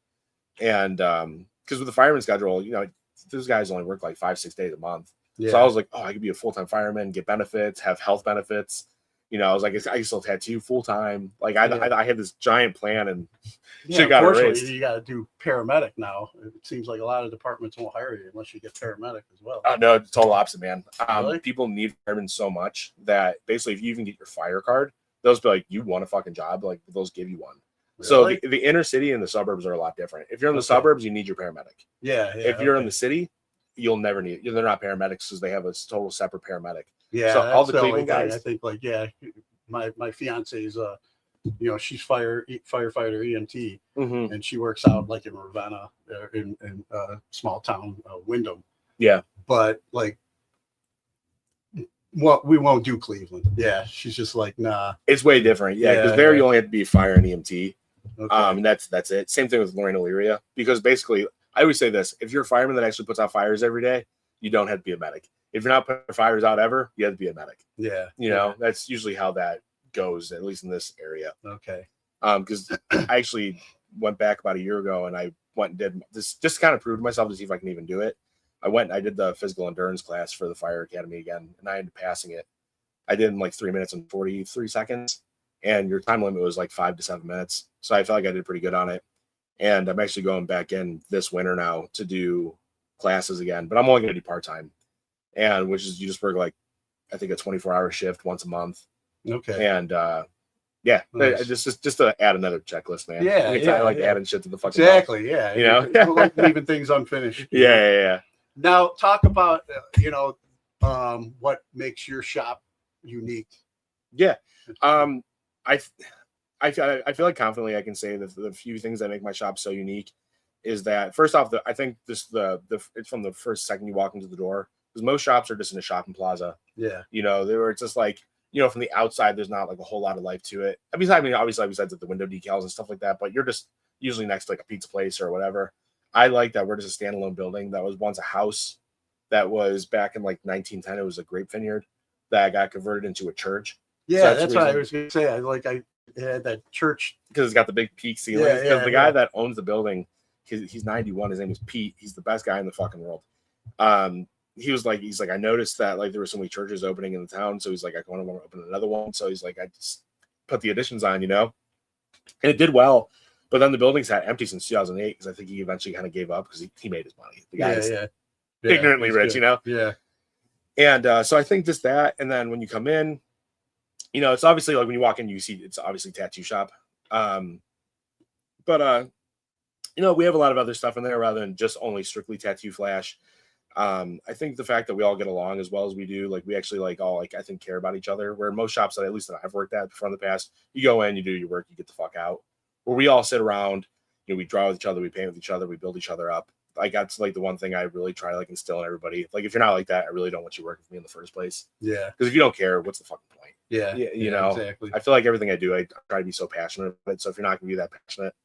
S5: And because with the fireman schedule, you know, those guys only work like 5-6 days a month.
S6: Yeah.
S5: So I was like, oh, I could be a full-time fireman, get benefits, have health benefits. You know, I was like, I can still tattoo full time. Like I had this giant plan and shit got erased.
S6: You got to do paramedic now. It seems like a lot of departments won't hire you unless you get paramedic as well.
S5: No, total opposite, man.
S6: Really?
S5: People need firemen so much that basically, if you even get your fire card, they'll just be like, "You want a fucking job?" Like they'll just give you one.
S6: Really?
S5: So the inner city and the suburbs are a lot different. If you're in the suburbs, you need your paramedic.
S6: Yeah.
S5: If you're in the city, you'll never need. They're not paramedics because they have a total separate paramedic.
S6: Yeah.
S5: So all the
S6: only
S5: Cleveland
S6: thing
S5: guys,
S6: I think like my fiance's you know, she's firefighter EMT, and she works out like in Ravenna, in small town Wyndham.
S5: Yeah.
S6: But like, what we won't do Cleveland. Yeah, she's just like, nah.
S5: it's way different. Yeah, because there you only have to be fire and EMT.
S6: Okay.
S5: And that's it. Same thing with Lorraine Elyria, because basically, I always say this: if you're a fireman that actually puts out fires every day, you don't have to be a medic. If you're not putting fires out ever, you have to be a medic.
S6: Yeah.
S5: You know, that's usually how that goes, at least in this area.
S6: Okay.
S5: Because I actually went back about a year ago and I went and did this just to kind of prove to myself to see if I can even do it. I did the physical endurance class for the fire academy again, and I ended up passing it. I did in like 3 minutes and 43 seconds, and your time limit was like 5 to 7 minutes. So I felt like I did pretty good on it. And I'm actually going back in this winter now to do classes again, but I'm only going to do part-time, and which is you just work like, I think a 24-hour shift once a month.
S6: Okay.
S5: And yeah,
S6: Nice.
S5: just to add another checklist, man.
S6: Yeah,
S5: I like adding shit to the fucking
S6: Exactly. Yeah.
S5: You know?
S6: You like leaving things unfinished.
S5: Yeah.
S6: Now talk about what makes your shop unique.
S5: Yeah. I feel like confidently I can say that the few things that make my shop so unique is that, first off, I think it's from the first second you walk into the door, because most shops are just in a shopping plaza.
S6: Yeah.
S5: It's just like, from the outside, there's not like a whole lot of life to it. I mean, obviously besides the window decals and stuff like that, but you're just usually next to like a pizza place or whatever. I like that we're just a standalone building that was once a house that was back in like 1910. It was a grape vineyard that got converted into a church.
S6: Yeah,
S5: So
S6: that's what I was going to say. I had that church
S5: because it's got the big peak ceilings. Because the guy that owns the building, he's 91. His name is Pete. He's the best guy in the fucking world. He's like, I noticed that like there were so many churches opening in the town. So he's like, I want to open another one. So he's like, I just put the additions on, and it did well. But then the building's had empty since 2008 because I think he eventually kind of gave up because he made his money. The guy's ignorantly rich,
S6: good. Yeah.
S5: And so I think just that. And then when you come in, it's obviously like when you walk in, you see it's obviously tattoo shop. But we have a lot of other stuff in there rather than just only strictly tattoo flash. I think the fact that we all get along as well as we do, like we actually like all like I think care about each other. Where most shops that at least that I've worked at before in the past, you go in, you do your work, you get the fuck out. Where we all sit around, we draw with each other, we paint with each other, we build each other up. Like that's like the one thing I really try to like instill in everybody. Like if you're not like that, I really don't want you working with me in the first place.
S6: Yeah.
S5: Because if you don't care, what's the fucking point?
S6: Yeah.
S5: Exactly. I feel like everything I do, I try to be so passionate about it. So if you're not gonna be that passionate,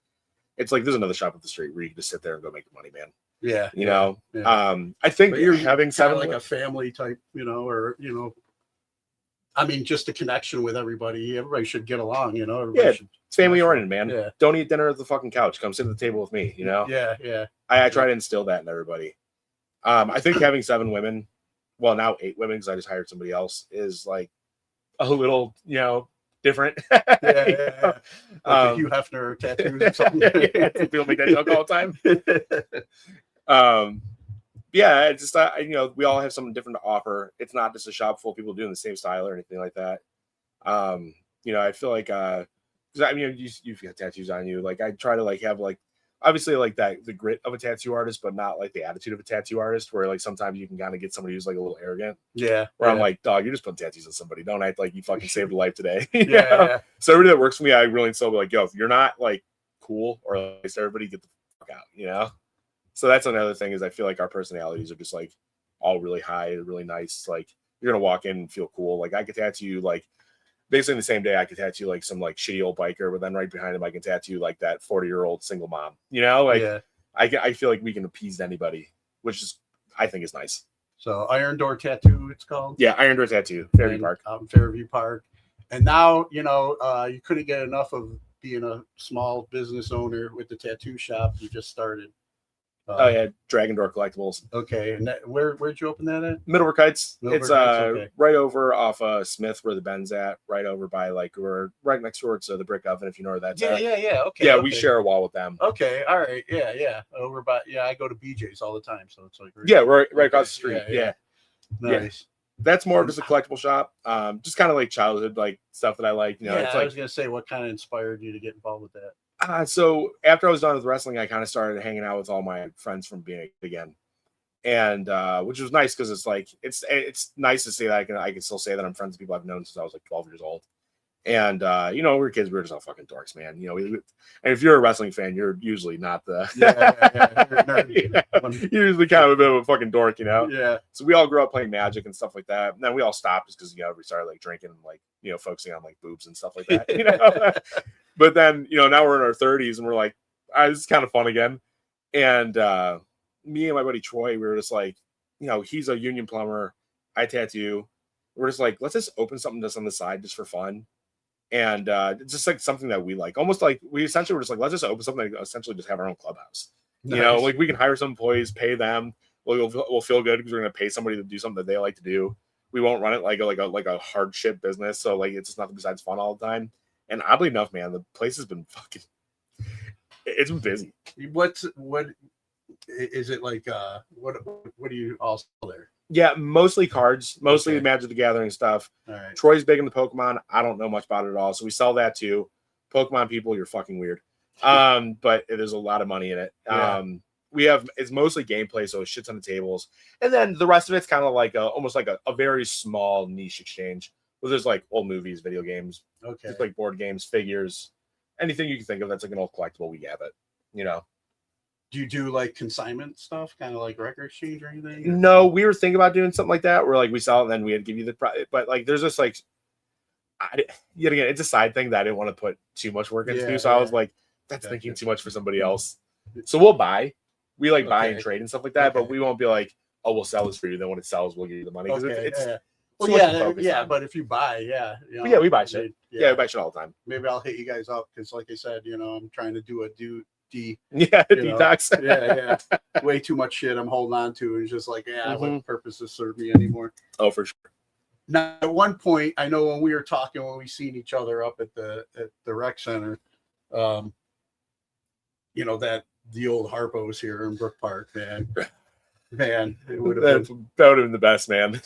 S5: it's like there's another shop up the street where you can just sit there and go make money, man.
S6: Yeah.
S5: I think
S6: but you're
S5: having seven
S6: like a family type, I mean, just a connection with everybody. Everybody should get along,
S5: It's family oriented, man.
S6: Yeah.
S5: Don't eat dinner at the fucking couch. Come sit at the table with me,
S6: Yeah.
S5: I try to instill that in everybody. I think having 7 women, well, now 8 women because I just hired somebody else, is like a little, different.
S6: Yeah. Like Hugh Hefner tattoos or something.
S5: People make that joke all the time. It's just we all have something different to offer. It's not just a shop full of people doing the same style or anything like that. I feel like you've got tattoos on you. Like I try to like have like obviously like that the grit of a tattoo artist, but not like the attitude of a tattoo artist. Where like sometimes you can kind of get somebody who's like a little arrogant.
S6: Yeah.
S5: Where I'm like, dog, you're just putting tattoos on somebody. Don't act like you fucking saved a life today.
S6: Yeah.
S5: So everybody that works for me, I really still be like, yo, if you're not like cool or like everybody get the fuck out, So that's another thing is I feel like our personalities are just like all really high, really nice. Like you're gonna walk in and feel cool. Like I could tattoo you like basically the same day I could tattoo like some like shitty old biker, but then right behind him I can tattoo like that 40-year-old single mom. I feel like we can appease anybody, which is I think is nice.
S6: So Iron Door Tattoo, it's called.
S5: Yeah, Iron Door Tattoo, Fairview Park.
S6: Fairview Park. And now, you couldn't get enough of being a small business owner with the tattoo shop you just started.
S5: Dragon Door Collectibles.
S6: Okay, and where'd you open that at?
S5: Middleburg Heights.
S6: Middleburg
S5: It's
S6: Heights, okay.
S5: Right over off Smith where the Ben's at, right over by like we're right next door to the Brick Oven, if you know where that's at.
S6: Yeah. Okay.
S5: Yeah,
S6: okay.
S5: we share a wall with them.
S6: Okay, all right. Yeah. Over by I go to BJ's all the time, so it's like
S5: right across the street. Yeah.
S6: Nice.
S5: That's more of just a collectible shop. Just kind of like childhood like stuff that I like.
S6: It's I was gonna say what kind of inspired you to get involved with that?
S5: So after I was done with wrestling, I kind of started hanging out with all my friends from being a kid again, and which was nice because it's like it's nice to say that I can still say that I'm friends with people I've known since I was like 12 years old, and we were kids, we were just all fucking dorks, man. And if you're a wrestling fan, you're usually not the you're usually kind of a bit of a fucking dork,
S6: Yeah.
S5: So we all grew up playing Magic and stuff like that, and then we all stopped just because we started like drinking and like focusing on like boobs and stuff like that, But then, now we're in our 30s and we're like, this is kind of fun again. And me and my buddy Troy, we were just like, he's a union plumber. I tattoo. We're just like, let's just open something just on the side just for fun. And it's just like something that we like. Almost like we essentially were just like, let's just open something, essentially just have our own clubhouse.
S6: Nice.
S5: Like we can hire some employees, pay them. We'll feel good because we're going to pay somebody to do something that they like to do. We won't run it like a hardship business. So like it's just nothing besides fun all the time. And oddly enough, man, the place has been fucking. It's been busy.
S6: What is it like? What do you all sell there?
S5: Yeah, mostly cards, mostly
S6: Okay.
S5: Magic the Gathering stuff.
S6: All right.
S5: Troy's big into Pokemon. I don't know much about it at all, so we sell that too. Pokemon people, you're fucking weird. But there's a lot of money in it.
S6: Yeah.
S5: It's mostly gameplay, so it shits on the tables, and then the rest of it's kind of like almost like a very small niche exchange where there's like old movies, video games,
S6: Okay.
S5: just like board games, figures, anything you can think of that's like an old collectible. We have it, you know.
S6: Do you do like consignment stuff, kind of like record exchange or anything?
S5: No, we were thinking about doing something like that where like we sell it and then we'd give you the but like there's just like yet again, it's a side thing that I didn't want to put too much work into.
S6: Yeah,
S5: So I was
S6: yeah.
S5: like, that's
S6: Gotcha.
S5: thinking too much for somebody else. So we'll buy. We like buy and
S6: Okay.
S5: trade and stuff like that, but
S6: Okay.
S5: we won't be like, oh, we'll sell this for you. Then when it sells, we'll give you the money. Because
S6: Okay.
S5: it's
S6: Yeah.
S5: too
S6: Well,
S5: much to
S6: yeah,
S5: focus
S6: yeah.
S5: on.
S6: But if you buy, yeah, you know,
S5: But yeah, we buy shit.
S6: Yeah.
S5: Yeah, we buy shit all the time.
S6: Maybe I'll hit you guys up because, like I said, you know, I'm trying to do a D.
S5: Yeah,
S6: You know,
S5: detox.
S6: Yeah. Way too much shit I'm holding on to. It's just like, yeah,
S5: Mm-hmm.
S6: what purpose does serve me anymore?
S5: Oh, for sure.
S6: Now, at one point, I know when we were talking, when we seen each other up at the rec center, you know, that the old Harpo's here in Brook Park, man, it would have been.
S5: That would have been the best, man.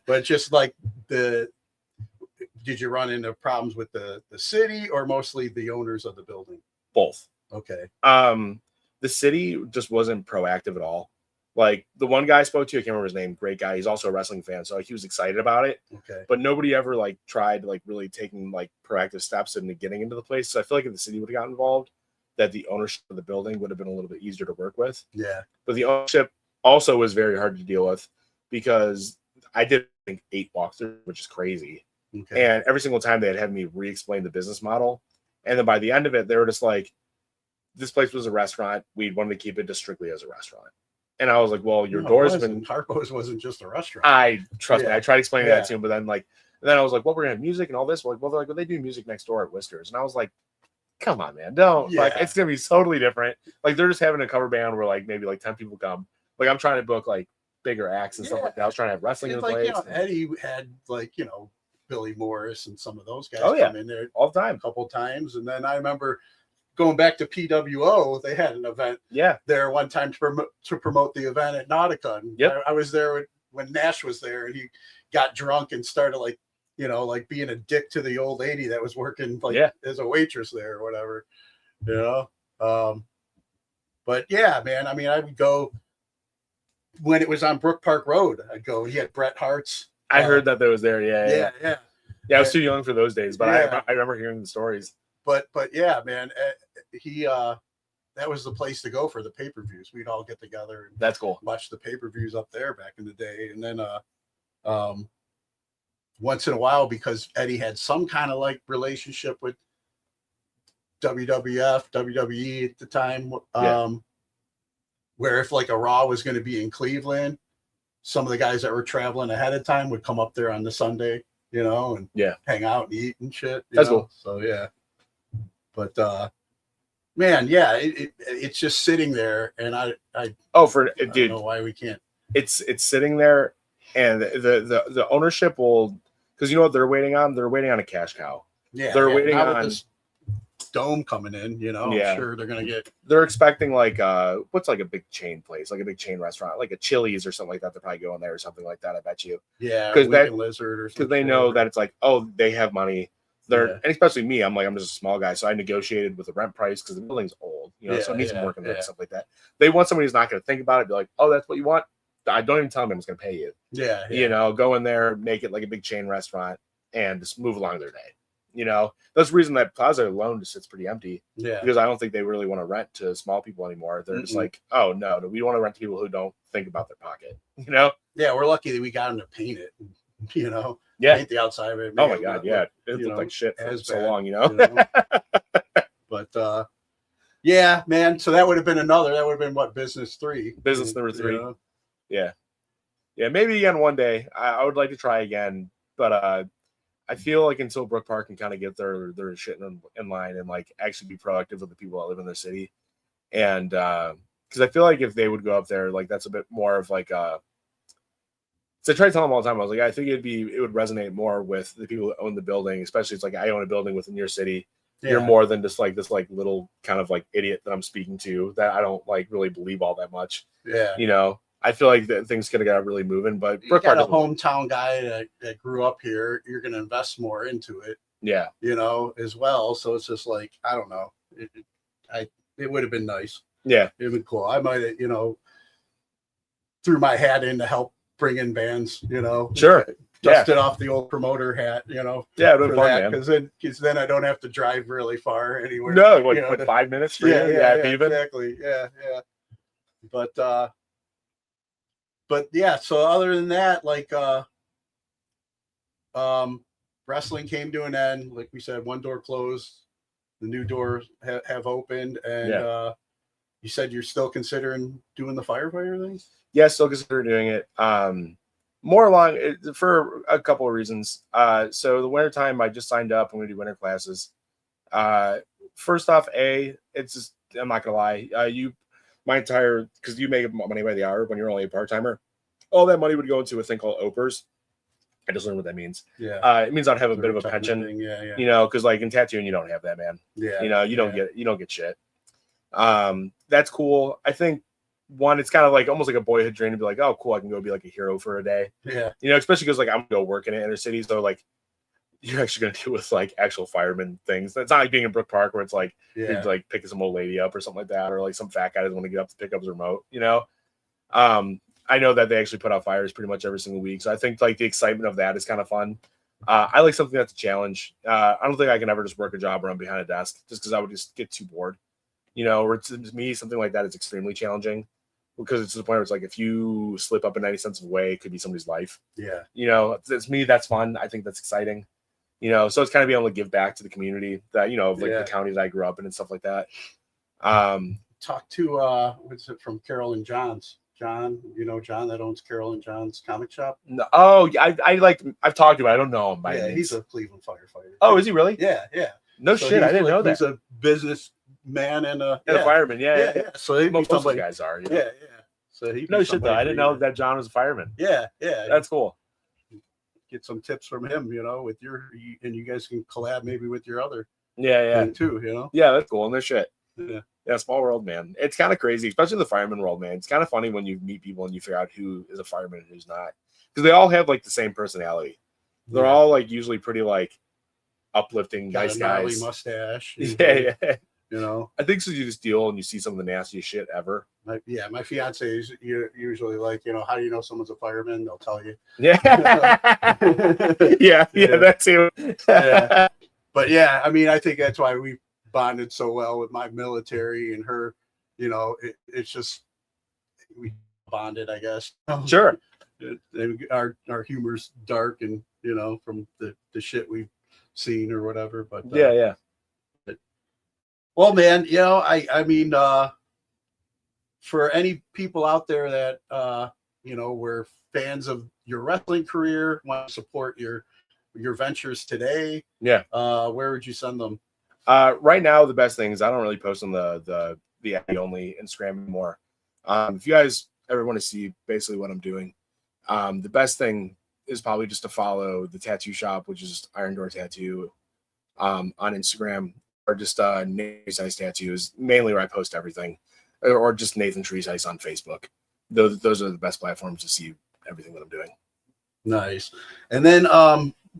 S6: But just like did you run into problems with the city or mostly the owners of the building?
S5: Both.
S6: Okay.
S5: The city just wasn't proactive at all. Like the one guy I spoke to, I can't remember his name, great guy. He's also a wrestling fan, so like, he was excited about it.
S6: Okay.
S5: But nobody ever like tried like really taking like proactive steps into getting into the place. So I feel like if the city would have got involved, that the ownership of the building would have been a little bit easier to work with.
S6: Yeah.
S5: But the ownership also was very hard to deal with because I did I think 8 walkthroughs, which is crazy.
S6: Okay.
S5: And every single time they had me re-explain the business model. And then by the end of it, they were just like, this place was a restaurant. We wanted to keep it just strictly as a restaurant. And I was like, well, your
S6: No, it
S5: door's
S6: wasn't.
S5: been.
S6: Harpo's wasn't just a restaurant.
S5: Trust me,
S6: Yeah.
S5: I tried explaining
S6: Yeah.
S5: that to him, but then I was like, well, we're gonna have music and all this. Well, they're like, well, they do music next door at Whisters. And I was like, come on, man, don't like
S6: Yeah.
S5: it's gonna be totally different. Like they're just having a cover band where like maybe like 10 people come. Like I'm trying to book like bigger acts and stuff like that. I was trying to have wrestling in
S6: It's
S5: the
S6: like,
S5: place
S6: you know, Eddie had like, you know, Billy Morris and some of those guys
S5: Oh, yeah.
S6: come in there
S5: all the time.
S6: a couple times. And then I remember going back to PWO, they had an event
S5: Yeah.
S6: there one time to promote the event at Nautica. And
S5: Yep.
S6: I was there when Nash was there and he got drunk and started like, you know, like being a dick to the old lady that was working like
S5: Yeah.
S6: as a waitress there or whatever, you know? But yeah, man, I mean, I would go when it was on Brook Park Road. I'd go, he had Bret Hart's.
S5: I heard that was there. Yeah.
S6: Yeah.
S5: I was too young for those days, but
S6: Yeah.
S5: I remember hearing the stories.
S6: But yeah, man, he that was the place to go for the pay-per-views. We'd all get together and
S5: That's cool.
S6: watch the pay-per-views up there back in the day. And then once in a while, because Eddie had some kind of like relationship with WWF, WWE at the time, where if like a Raw was going to be in Cleveland, some of the guys that were traveling ahead of time would come up there on the Sunday, you know, and hang out and eat and shit.
S5: That's
S6: know?
S5: cool.
S6: So yeah. But man, yeah, it's just sitting there, and I
S5: Dude,
S6: don't know why we can't.
S5: it's sitting there, and the ownership will, because you know what they're waiting on? They're waiting on a cash cow.
S6: Yeah,
S5: They're waiting
S6: now with
S5: on.
S6: this dome coming in, you know.
S5: Yeah.
S6: I'm sure they're gonna get.
S5: They're expecting like what's like a big chain place, like a big chain restaurant, like a Chili's or something like that. They're probably going there or something like that. I bet you.
S6: Yeah,
S5: 'Cause that-
S6: Weekend Lizard or
S5: Because they know that it's like, oh, they have money. And especially me, I'm just a small guy, so I negotiated with the rent price because the building's old, you know, so it needs some work and stuff like that. They want somebody who's not going to think about it, be like, oh, that's what you want. I don't even tell them I'm just going to pay you.
S6: Yeah,
S5: You know, go in there, make it like a big chain restaurant, and just move along their day. You know, that's the reason that Plaza alone just sits pretty empty.
S6: Yeah,
S5: Because I don't think they really want to rent to small people anymore. They're just like, oh no, we want to rent to people who don't think about their pocket. You know?
S6: yeah, we're lucky that we got them to paint it. You know,
S5: Yeah.
S6: paint the outside of it.
S5: Oh
S6: make
S5: my
S6: it
S5: god,
S6: look,
S5: yeah. It
S6: you
S5: looked
S6: know,
S5: like shit for
S6: as
S5: so
S6: bad,
S5: long, you know?
S6: you know? But yeah, man. So that would have been what, business 3?
S5: Business number 3.
S6: You know?
S5: Yeah, maybe again one day. I would like to try again, but I feel like until Brook Park can kind of get their shit in line and like actually be proactive with the people that live in their city, and because I feel like if they would go up there, like that's a bit more of like a So I try to tell them all the time. I was like, I think it would resonate more with the people that own the building, especially it's like I own a building within your city.
S6: Yeah.
S5: You're more than just like this like little kind of like idiot that I'm speaking to that I don't like really believe all that much.
S6: Yeah.
S5: You know, I feel like that things could have got really moving, but
S6: You got a hometown guy that grew up here. You're going to invest more into it.
S5: Yeah.
S6: You know, as well. So it's just like, I don't know. It would have been nice.
S5: Yeah.
S6: It would be cool. I might have, you know, threw my hat in to help bring in bands, you know.
S5: Sure.
S6: Dusted off the old promoter hat, you know.
S5: Yeah, it would be fun, man.
S6: Because then I don't have to drive really far anywhere.
S5: No, like,
S6: you know,
S5: 5 minutes for
S6: yeah,
S5: you.
S6: yeah,
S5: even.
S6: Exactly. Yeah, yeah. But yeah, so other than that, like wrestling came to an end. Like we said, one door closed, the new doors have opened, and you said you're still considering doing the firefighter thing?
S5: Yeah, still consider doing it. More along for a couple of reasons. So the winter time, I just signed up. I'm going to do winter classes. First off, it's just, I'm not gonna lie. Because you make money by the hour when you're only a part-timer. All that money would go into a thing called OPERS. I just learned what that means.
S6: Yeah.
S5: It means I'd have a bit of a pension.
S6: Thing. Yeah, yeah.
S5: You know, because like in tattooing, you don't have that, man.
S6: Yeah.
S5: You know, you don't get shit. That's cool. I think one, it's kind of like almost like a boyhood dream to be like, oh, cool, I can go be like a hero for a day.
S6: Yeah.
S5: You know, especially because like I'm gonna go work in an inner city, so like you're actually gonna deal with like actual fireman things. It's not like being in Brook Park where it's like you're like picking some old lady up or something like that, or like some fat guy doesn't want to get up to pick up his remote. You know, I know that they actually put out fires pretty much every single week, so I think like the excitement of that is kind of fun. I like something that's a challenge. I don't think I can ever just work a job where I'm behind a desk, just because I would just get too bored. You know, or to me, something like that is extremely challenging because it's to the point where it's like if you slip up in any sense of way, it could be somebody's life. Yeah. You know, it's me. That's fun. I think that's exciting. You know, so it's kind of being able to give back to the community that, you know, of like the county that I grew up in and stuff like that.
S6: Talk to what's it from Carol and John's? John, you know, John that owns Carol and John's comic shop.
S5: No, oh, yeah, I've talked to him. I don't know him by
S6: name. He's a Cleveland firefighter.
S5: Oh, is he really?
S6: Yeah, yeah.
S5: No shit, I didn't know that.
S6: He's a businessman and a
S5: fireman. Yeah.
S6: So
S5: most of the guys are.
S6: Yeah, yeah. So he
S5: no shit though. I didn't know that John was a fireman.
S6: Yeah, yeah.
S5: That's cool.
S6: Get some tips from him, you know, with and you guys can collab maybe with your other
S5: thing
S6: too, you know.
S5: Yeah, that's cool. And there's shit.
S6: Yeah,
S5: small world, man. It's kind of crazy, especially the fireman world, man. It's kind of funny when you meet people and you figure out who is a fireman and who's not, because they all have like the same personality. They're all like usually pretty like uplifting, nice guys.
S6: Mustache.
S5: Yeah.
S6: You know,
S5: I think so. You just deal and you see some of the nastiest shit ever.
S6: My fiance is usually like, you know, how do you know someone's a fireman? They'll tell you.
S5: Yeah. yeah, that's it.
S6: Yeah. But yeah, I mean, I think that's why we bonded so well with my military and her. You know, it's just we bonded, I guess.
S5: Sure.
S6: Our humor's dark, and you know, from the shit we've seen or whatever. But
S5: yeah.
S6: Well, man, you know, I mean, for any people out there that you know, were fans of your wrestling career, want to support your ventures today, where would you send them?
S5: Right now, the best thing is I don't really post on the Eddy Only Instagram anymore. If you guys ever want to see basically what I'm doing, the best thing is probably just to follow the tattoo shop, which is just Iron Door Tattoo, on Instagram, or just Nathan Tresise Tattoos, mainly where I post everything, or just Nathan Tresise on Facebook. Those are the best platforms to see everything that I'm doing.
S6: Nice. And then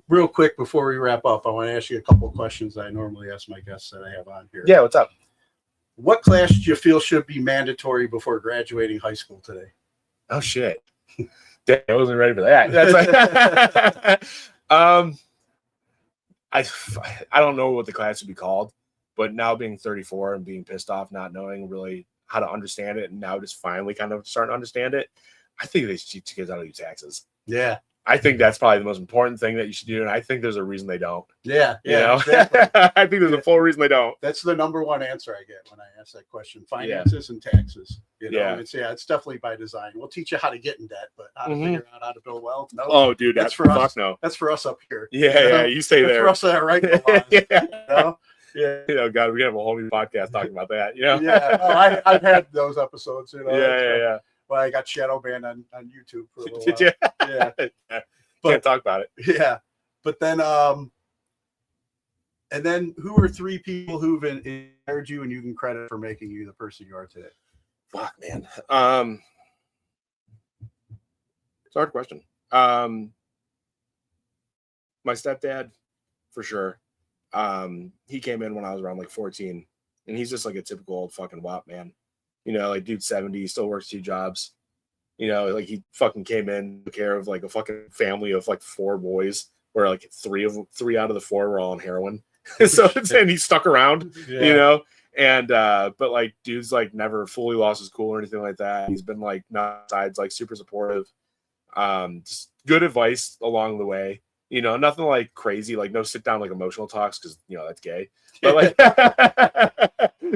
S6: real quick before we wrap up, I want to ask you a couple of questions that I normally ask my guests that I have on here.
S5: Yeah, what's up?
S6: What class do you feel should be mandatory before graduating high school today?
S5: Oh shit. I wasn't ready for that. That's like I don't know what the class would be called, but now being 34 and being pissed off, not knowing really how to understand it, and now just finally kind of starting to understand it, I think they should teach kids how to do taxes.
S6: Yeah.
S5: I think that's probably the most important thing that you should do, and I think there's a reason they don't.
S6: Yeah,
S5: you know?
S6: Exactly.
S5: I think there's a full reason they don't.
S6: That's the number one answer I get when I ask that question: finances and taxes. You know, it's definitely by design. We'll teach you how to get in debt, but how to figure out how to build wealth. No,
S5: oh, dude,
S6: that's for us.
S5: No,
S6: that's for us up here.
S5: Yeah, you stay there.
S6: For us that right.
S5: You know, God, we're gonna have a whole new podcast talking about that. You know,
S6: I've had those episodes. You know,
S5: yeah.
S6: Well, I got shadow banned on YouTube for a little
S5: Did
S6: while.
S5: you?
S6: Yeah.
S5: Can't talk about it.
S6: Yeah. But then, and then who are 3 people who've inspired you and you can credit for making you the person you are today?
S5: Fuck, man. It's a hard question. My stepdad, for sure. He came in when I was around like 14, and he's just like a typical old fucking wop, man. You know, like dude 70, still works 2 jobs. You know, like he fucking came in, took care of like a fucking family of like 4 boys, where like 3 out of the 4 were all on heroin. So and he stuck around, you know. And but like dude's like never fully lost his cool or anything like that. He's been like not sides, like super supportive. Just good advice along the way. You know, nothing like crazy, like no sit down like emotional talks, because you know that's gay. But like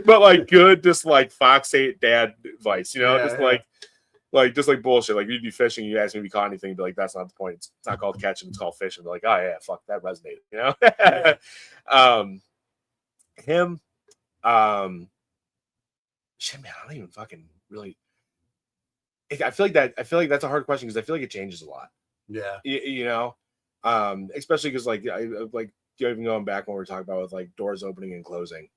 S5: but like good, just like Fox 8 dad advice, you know, just like bullshit. Like you'd be fishing, you ask me if you caught anything, be like, that's not the point. It's not called catching, it's called fishing. Be like, oh yeah, fuck, that resonated, you know. Him, shit, man, I don't even fucking really. I feel like that's a hard question because I feel like it changes a lot.
S6: Yeah,
S5: you know, especially because like even going back when we were talking about with like doors opening and closing.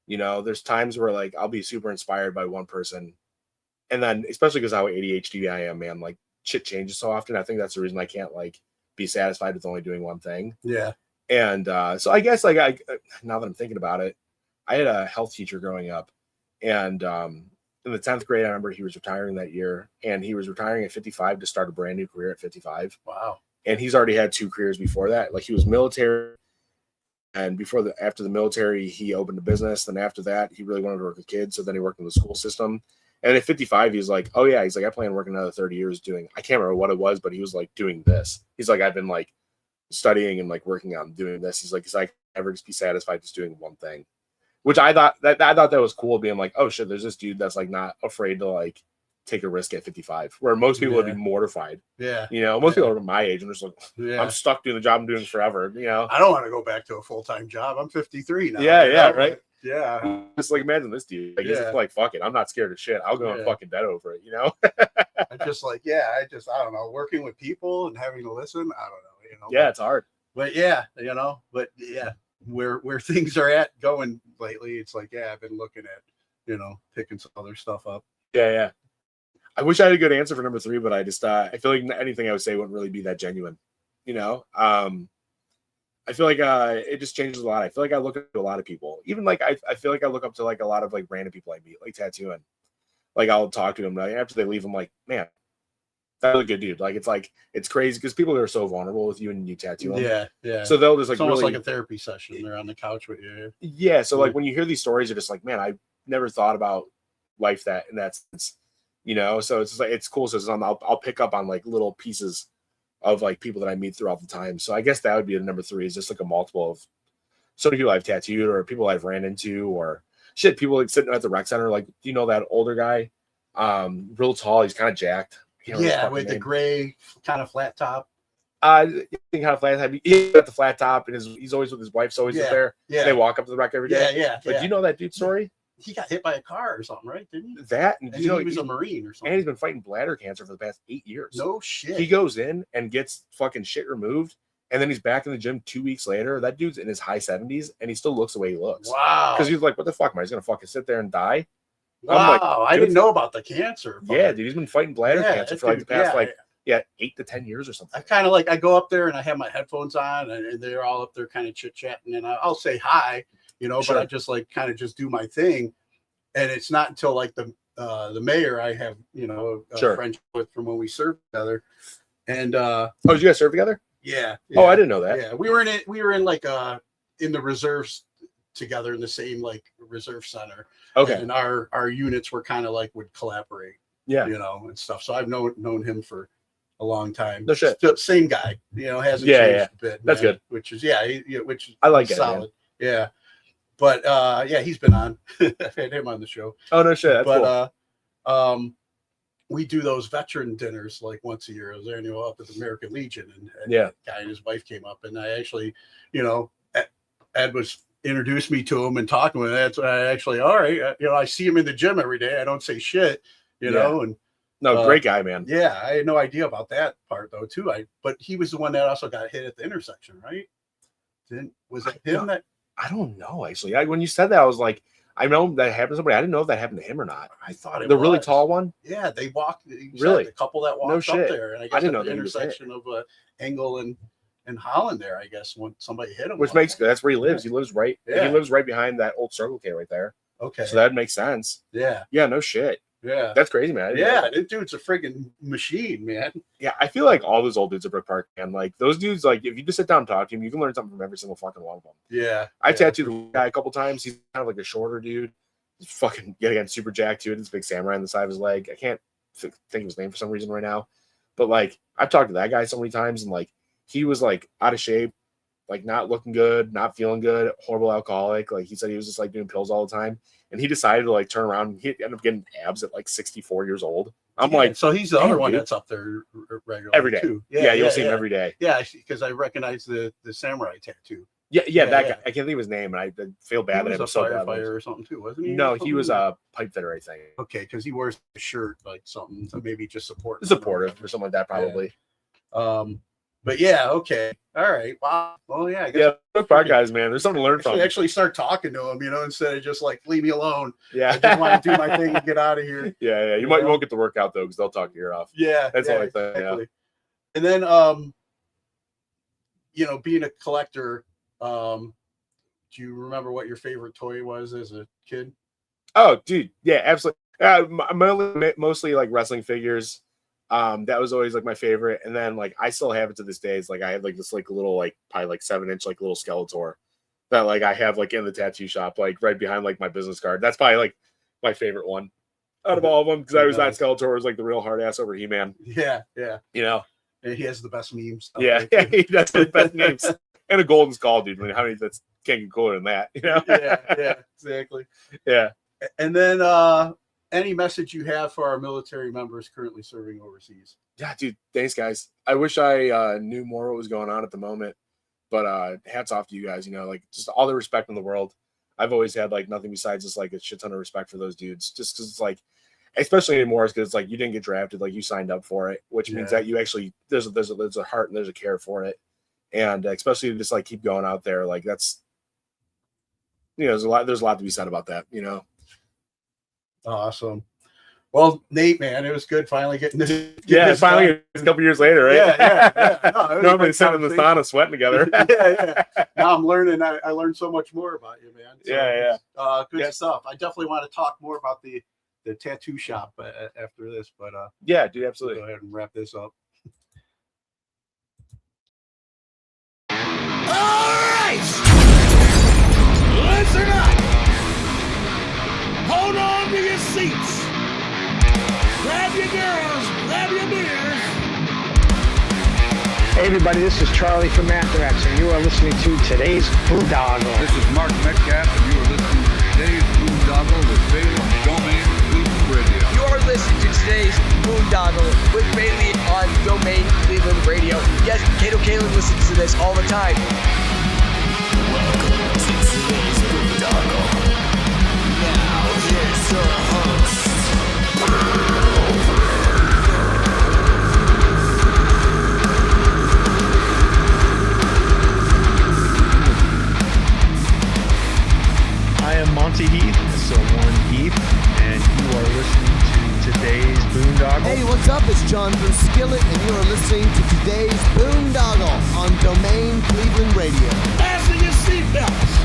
S5: You know, there's times where like I'll be super inspired by one person, and then especially because how ADHD I am, man, like shit changes so often. I think that's the reason I can't like be satisfied with only doing one thing.
S6: Yeah.
S5: And so I guess like now that I'm thinking about it, I had a health teacher growing up, and in the 10th grade, I remember he was retiring that year, and he was retiring at 55 to start a brand new career at 55.
S6: Wow.
S5: And he's already had 2 careers before that. Like he was military, and after the military, he opened a business. Then after that, he really wanted to work with kids. So then he worked in the school system. And at 55, he's like, oh yeah, he's like, I plan on working another 30 years doing, I can't remember what it was, but he was like doing this. He's like, I've been like studying and like working on doing this. He's like, I can never just be satisfied just doing one thing. Which I thought that was cool, being like, oh shit, there's this dude that's like not afraid to like take a risk at 55, where most people would be mortified.
S6: Yeah.
S5: You know, most people are my age and just like,
S6: Yeah.
S5: I'm stuck doing the job I'm doing forever. You know,
S6: I don't want to go back to a full-time job. I'm 53 now.
S5: Yeah,
S6: you
S5: yeah,
S6: know?
S5: right.
S6: Yeah.
S5: Just like imagine this dude. Like he's just like, fuck it, I'm not scared of shit. I'll go in fucking dead over it. You know.
S6: I'm just like, I don't know, working with people and having to listen. I don't know. You know.
S5: Yeah, it's hard.
S6: But yeah, you know. But yeah. Where things are at going lately, it's like, I've been looking at, you know, picking some other stuff up.
S5: Yeah. I wish I had a good answer for number 3, but I just I feel like anything I would say wouldn't really be that genuine. You know, I feel like it just changes a lot. I feel like I look up to a lot of people. Even like I feel like I look up to like a lot of like random people I meet, like tattooing. Like I'll talk to them, like, after they leave, I'm like, man, that's a good dude. Like it's crazy because people are so vulnerable with you and you tattoo them.
S6: Yeah.
S5: So they'll just like
S6: it's almost
S5: really,
S6: like a therapy session. They're on the couch with you.
S5: Yeah. So like when you hear these stories, you're just like, man, I never thought about life that in that sense. You know, so it's just like it's cool. So it's I'll pick up on like little pieces of like people that I meet throughout the time. So I guess that would be the number 3, is just like a multiple of so many people I've tattooed or people I've ran into or shit, people like sitting at the rec center. Like, do you know that older guy? Real tall, he's kind of jacked.
S6: Yeah, with the gray kind of flat top.
S5: Kind of flat top. He got the flat top, and he's always with his wife, so he's up there.
S6: Yeah,
S5: they walk up to the rec every day.
S6: Yeah.
S5: But do you know that dude's story?
S6: He got hit by a car or something, right? Didn't he?
S5: That, and
S6: you know, he was a Marine or something.
S5: And he's been fighting bladder cancer for the past 8 years.
S6: No shit.
S5: He goes in and gets fucking shit removed, and then he's back in the gym 2 weeks later. That dude's in his high 70s, and he still looks the way he looks.
S6: Wow.
S5: Because he's like, what the fuck, am I just gonna fucking sit there and die?
S6: Wow, like, I didn't know about the cancer.
S5: Yeah, dude, he's been fighting bladder cancer for like the past 8 to 10 years or something.
S6: I kind of like, I go up there and I have my headphones on, and they're all up there kind of chit-chatting, and I'll say hi, you know, but I just like kind of just do my thing. And it's not until like the mayor I have, you know, a friendship with from when we served together. And
S5: did you guys serve together?
S6: Yeah.
S5: Oh, I didn't know that.
S6: Yeah, we were in like in the reserves together in the same like reserve center.
S5: Okay.
S6: And our units were kind of like would collaborate.
S5: Yeah.
S6: You know, and stuff. So I've known him for a long time.
S5: No shit.
S6: Still, same guy. You know, hasn't changed a bit.
S5: That's good.
S6: Which is which is
S5: I like it,
S6: solid.
S5: Man.
S6: Yeah. But he's been on. I've had him on the show.
S5: Oh no shit. That's
S6: cool. We do those veteran dinners like once a year. I was there, up at the American Legion, and a guy and his wife came up, and I actually, you know, Ed was introduced me to him and talking with him. That's I actually, all right, you know, I see him in the gym every day. I don't say shit, you know, and
S5: No, great guy, man.
S6: Yeah, I had no idea about that part though too. But he was the one that also got hit at the intersection, right? Was it him that?
S5: I don't know actually. When you said that, I was like, I know that happened to somebody. I didn't know if that happened to him or not.
S6: I thought it
S5: the
S6: was.
S5: really tall one.
S6: Yeah, they walked.
S5: Really,
S6: the couple that walked
S5: no
S6: up
S5: shit.
S6: there, and I guess
S5: I didn't
S6: at
S5: know
S6: the
S5: that he was
S6: intersection of Engel and Holland there. I guess when somebody hit him,
S5: which makes good. That's where he lives. He lives right.
S6: Yeah.
S5: He lives right behind that old Circle K right there.
S6: Okay,
S5: so that makes sense.
S6: Yeah.
S5: Yeah. No shit.
S6: Yeah.
S5: That's crazy, man.
S6: Yeah, this dude's a friggin' machine, man.
S5: Yeah, I feel like all those old dudes at Brook Park, man. Like those dudes, like if you just sit down and talk to him, you can learn something from every single fucking one of them.
S6: Yeah.
S5: I tattooed the guy a couple times. He's kind of like a shorter dude. He's fucking again super jacked too. This big samurai on the side of his leg. I can't think of his name for some reason right now. But like I've talked to that guy so many times, and like he was like out of shape, like not looking good, not feeling good, horrible alcoholic. Like he said he was just like doing pills all the time. And he decided to like turn around and he ended up getting abs at like 64 years old. I'm like,
S6: so he's the other one that's up there regularly
S5: every day.
S6: too.
S5: Yeah, you'll see him every day.
S6: Yeah, because I recognize the samurai tattoo.
S5: Yeah, that guy. I can't think of his name, and I feel bad that
S6: he
S5: him
S6: was a
S5: so bad.
S6: firefighter or something too, wasn't he?
S5: No, he was a pipe fitter, I think.
S6: Okay, because he wears a shirt like something, so maybe just
S5: supportive or something like that, probably.
S6: Yeah. But yeah, okay, all right. Wow. Well, yeah. I guess
S5: Brook Park guys, man. There's something to learn from.
S6: Actually, start talking to him, instead of just like leave me alone.
S5: Yeah,
S6: I just want to do my thing and get out of here.
S5: Yeah. You won't get the workout though, because they'll talk your ear off.
S6: Yeah,
S5: that's all I think.
S6: Exactly. Yeah. And then, being a collector, do you remember what your favorite toy was as a kid?
S5: Oh, dude, yeah, absolutely. Mostly like wrestling figures. That was always like my favorite, and then like I still have it to this day. It's like I had like this like little like probably like 7-inch like little Skeletor that like I have like in the tattoo shop like right behind like my business card. That's probably like my favorite one out of all of them because I was that Skeletor was like the real hard ass over He-Man.
S6: Yeah.
S5: And
S6: he has the best memes.
S5: Yeah, he does the best memes and a golden skull, dude. I mean, how many that's can't get cooler than that?
S6: Yeah, exactly.
S5: Yeah,
S6: and then any message you have for our military members currently serving overseas?
S5: Yeah, dude. Thanks, guys. I wish I knew more what was going on at the moment, but hats off to you guys. Like just all the respect in the world. I've always had like nothing besides just like a shit ton of respect for those dudes. Just because it's like, especially anymore, because it's like you didn't get drafted, like you signed up for it, which means that you actually there's a heart and there's a care for it, and especially to just like keep going out there, like that's there's a lot to be said about that.
S6: Awesome. Well, Nate, man, it was good finally getting this.
S5: Finally a couple years later, right?
S6: Yeah. No,
S5: normally sitting in the sauna sweating together.
S6: Yeah. Now I'm learning. I learned so much more about you, man. So, good stuff. I definitely want to talk more about the tattoo shop after this, but
S5: yeah, dude, absolutely.
S6: We'll go ahead and wrap this up.
S4: All right, listen up. Hold on to your seats. Grab your girls, grab your beers.
S7: Hey everybody, this is Charlie from Anthrax, and you are listening to today's Boondoggle.
S2: This is Mark Metcalf, and you are listening to today's Boondoggle with Bailey Domain Cleveland Radio.
S3: You are listening to today's Boondoggle with Bailey on Domain Cleveland Radio. Yes, Kato Kalin listens to this all the time.
S4: Welcome to today's Boondoggle. Now here's your host.
S8: I am Monty Heath, so one Heath, and you are listening to today's Boondoggle.
S9: Hey, what's up? It's John from Skillet, and you are listening to today's Boondoggle on Domain Cleveland Radio.
S4: Fasten your seatbelts.